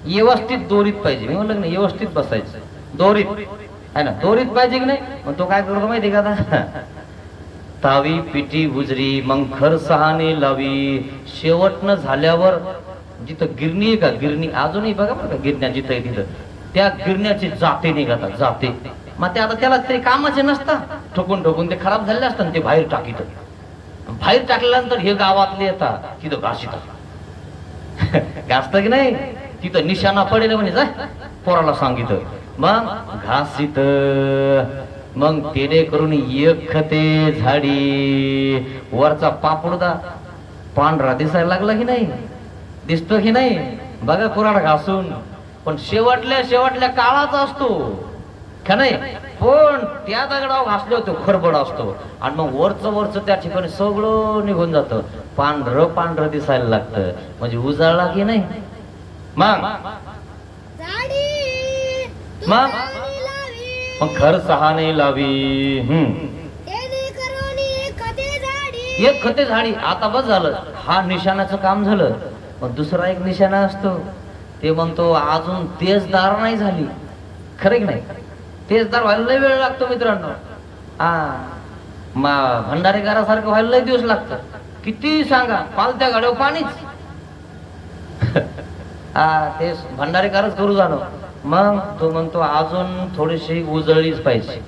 व्यवस्थित दोरीत पाहिजे. मी म्हणलं नाही, व्यवस्थित बसायचं दोरीत. आहे ना, दोरीत पाहिजे की नाही. मग तो काय करतो माहिती का आता, तावी पिटी उजरी मग खर सहाने लावी. शेवटनं झाल्यावर जिथं गिरणी आहे का, गिरणी अजूनही बघा बरं का, गिरण्या जिथं आहे तिथं त्या गिरण्याची जाते निघतात, जाते. मग ते आता त्याला ते कामाचे नसतात, ठोकून ठोकून ते खराब झाले असतात, ते बाहेर टाकीत. बाहेर टाकल्यानंतर हे गावातले येतात तिथं घासीत घासत की नाही, तिथं निशाणा पडेल म्हणे, जाय पोराला सांगितलं. मग घासीत, मग तेने करून एक खते झाडी. वरचा पापडदा पांढरा दिसायला लागला की नाही, दिसतो की नाही बघा कुराड घासून. पण शेवटल्या काळाचा असतो का नाही, पण त्या दगडावर घासले होते खरबड असतो. आणि मग वरच त्या ठिकाणी सगळं निघून जातं, पांढरं दिसायला लागतं, म्हणजे उजाळला की नाही. मग खर सहाने लावी. एक खते झाडी. आता बस झालं, हा निशाणाचं काम झालं. मग दुसरा एक निशाणा असतो, ते म्हणतो अजून तेजदार नाही झाली. खरे की नाही, तेजदार व्हायला लय वेळ लागतो मित्रांनो. भंडारेकरासारखं व्हायला लय दिवस लागतं. किती सांगा, पालत्या गाड्यावर पाणीच. ते भंडारेकरच करू जाणं. मग तो म्हणतो अजून थोडीशी उजळलीच पाहिजे,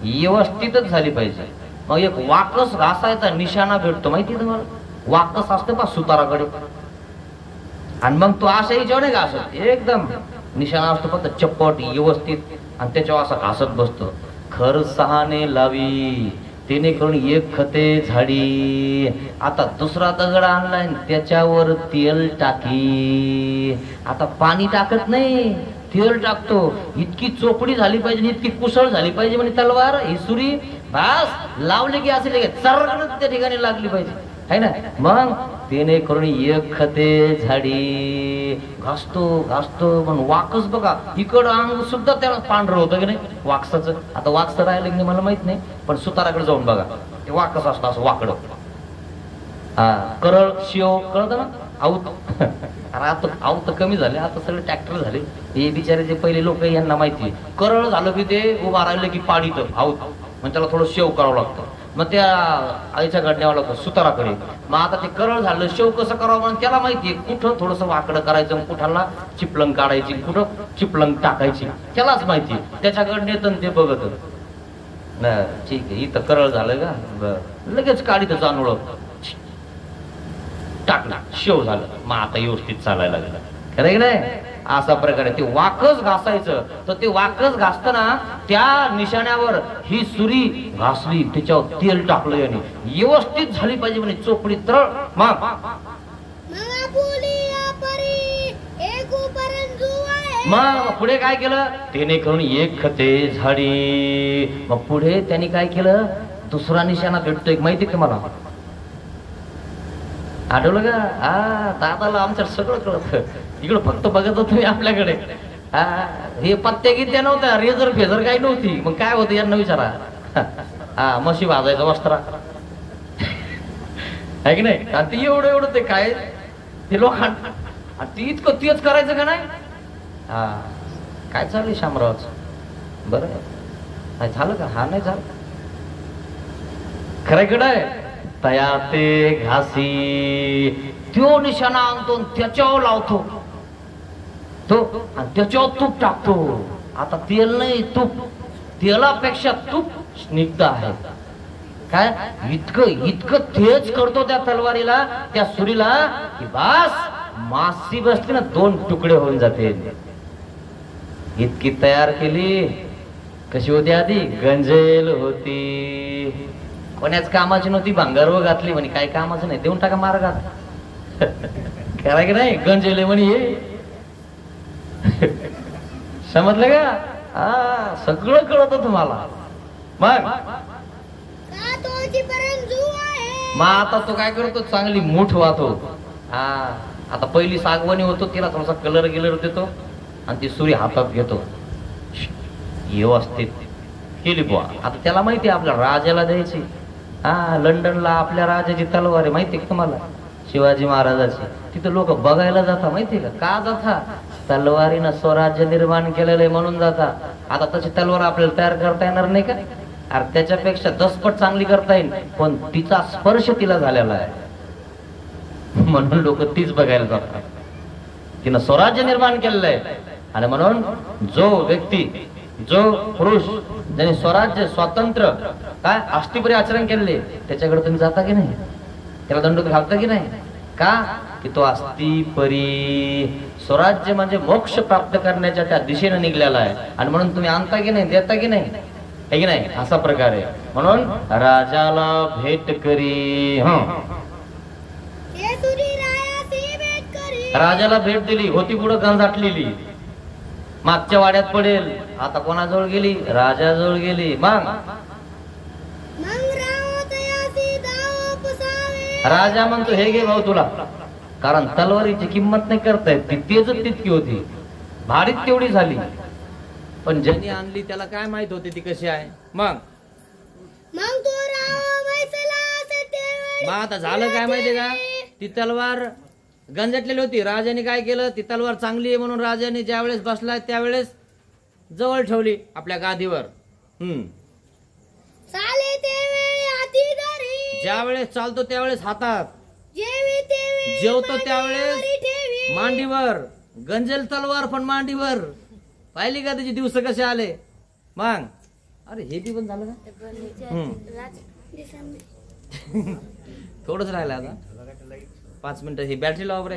व्यवस्थितच झाली पाहिजे. मग एक वाकस घासायचा निशाणा भेटतो माहिती तुम्हाला, वाकस असतो पा सुताराकडे. आणि मग तो अशा याच्यावर नाही घासत, एकदम निशाणा असतो फक्त चप्पट व्यवस्थित, आणि त्याच्यावर असा घासत बसतो. खर सहाने लावी तिने करून एक खते झाडी. आता दुसरा दगड आणलाय, त्याच्यावर तेल टाकी. आता पाणी टाकत नाही, तेल टाकतो. इतकी चोपडी झाली पाहिजे, इतकी कुसळ झाली पाहिजे म्हणजे तलवार ही सुरी बस लावली की असे चर्र त्या ठिकाणी लागली पाहिजे, है ना. मग त्याने करून एक खते झाडी. घासतो पण वाकस बघा, इकडं अंग सुद्धा त्याला पांढरं होतं की नाही वाकसाचं. आता वाकस राहिलं की नाही मला माहित नाही, पण सुताराकडे जाऊन बघा, ते वाकस असतं असं वाकडं. करळ शिव कळत ना, आऊत. आता आऊत कमी झाले, आता सगळे ट्रॅक्टर झाले. हे बिचारे जे पहिले लोक यांना माहिती, करळ झालं की ते उभा राहिलं की पाडीत आऊत, म्हणजे त्याला थोडं शेव करावं लागतं. मग त्या आईच्या न्यावं लागतं सुताराकडे. मग आता ते करळ झालं, शेव कसं करावं म्हणून त्याला माहितीये, कुठं थोडस वाकडं करायचं, कुठाला चिपलंग काढायची, कुठं चिपलंग टाकायची, त्यालाच माहिती. त्याच्याकडे नेतं ते बघत, ठीक आहे इथं करळ झालं का, बरं लगेच काढीत जानूळ टाकला, शेव झालं. मग आता व्यवस्थित चालायला लागलं. खरं की नाही, असा प्रकारे ते वाकस घासायचं. तर ते वाकस घासताना त्या निशाण्यावर ही सुरी घासली, त्याच्यावर तेल टाकलं आणि व्यवस्थित झाली पाहिजे म्हणे चोपडी तळ. मग पुढे काय केलं, त्याने करून एक खते झाडी. मग पुढे त्याने काय केलं, दुसरा निशाणा भेटतो एक माहिती का मला, आठवलं का. दादाला आमच्या सगळं कळत, इकडं फक्त बघत होतो मी आपल्याकडे. हे पत्त्या गीत्या नव्हत्या, रेझर फेझर काही नव्हती. मग काय होतं यांना विचारा, म्हशी भाजायचं वस्त्रा आहे की नाही. आणि ते एवढं ते काय ते लोकांना ती इतकं तेच करायचं का नाही. काय चाललंय शामरावच, बरं नाही झालं का, हा नाही झालं खरंकडे. तया ते घासी त्यो निशाणा आणतो, त्याच्यावर लावतो तो, आणि त्याच्यावर तूप टाकतो. आता तेल नाही तूप, तेलापेक्षा तूप स्निग्ध आहे. काय इतकं तेज करतो त्या तलवारीला, त्या सुरीला, की बास मासी बसली ना 2 तुकडे होऊन जाते. इतकी तयार केली. कशी होती आधी, गंजेल होती, कोण्याच कामाची नव्हती. भांगारवर घातली म्हणे, काय कामाचं नाही, देऊन टाका मार्गात. करा की नाही, गंजेले म्हणे हे समजलं का. सगळं कळत तुम्हाला. मग आता तो काय करतो, चांगली मूठ वाहतो. आता पहिली सागवानी होतो, तिला थोडासा कलर देतो, आणि ती सुरी हातात घेतो, व्यवस्थित केली बुवा. आता त्याला माहिती आपल्या राजाला द्यायची. लंडनला आपल्या राजाची तलवार आहे माहितीये का तुम्हाला, शिवाजी महाराजाची. तिथं लोक बघायला जाता माहितीये का जाता, तलवारीनं स्वराज्य निर्माण केलेलं आहे म्हणून जाता. आता तशी तलवार आपल्याला तयार करता येणार नाही का? अरे त्याच्यापेक्षा 10 पट चांगली करता येईल, पण तिचा स्पर्श तिला झालेला आहे म्हणून लोक तीच बघायला जातात. तिनं स्वराज्य निर्माण केलेलं आहे. आणि म्हणून जो व्यक्ती, जो पुरुष ज्याने स्वराज्य, स्वातंत्र्य, काय अष्टीपरी आचरण केले, त्याच्याकडे तुम्ही जाता की नाही? त्याला दंड घालता की नाही? का? की तो अष्टीपरी स्वराज्य म्हणजे मोक्ष प्राप्त करण्याच्या त्या दिशेने निघलेला आहे. आणि म्हणून तुम्ही आणता की नाही, देता की नाही, हे की नाही, असा प्रकार आहे. म्हणून राजाला भेट करी. राजाला भेट दिली, होती पुढं गंजाटलेली, मागच्या वाड्यात पडेल, आता कोणाजवळ गेली? राजाजवळ गेली. मग राजा म्हणतो हे घे भाऊ तुला, कारण तलवारीची किंमत नाही करतायत, ती तेजच तितकी होती, भारीच तेवढी झाली. पण ज्यांनी आणली त्याला काय माहित होती ती कशी आहे. मग आता झालं काय माहितीये का? ती तलवार गंजटलेली होती. राजाने काय केलं? ती तलवार चांगली आहे म्हणून राजाने ज्या वेळेस बसलाय त्यावेळेस जवळ ठेवली आपल्या गादीवर. ज्या वेळेस चालतो त्यावेळेस हातात, जेवतो त्यावेळेस मांडीवर, गंजेल तलवार पण मांडीवर. पाहिली का त्याचे दिवस कसे आले? मग अरे हे बी पण झालं का? थोडंच राहिलं आता, 5 मिनिटं. ही बॅटरी लावा बरं.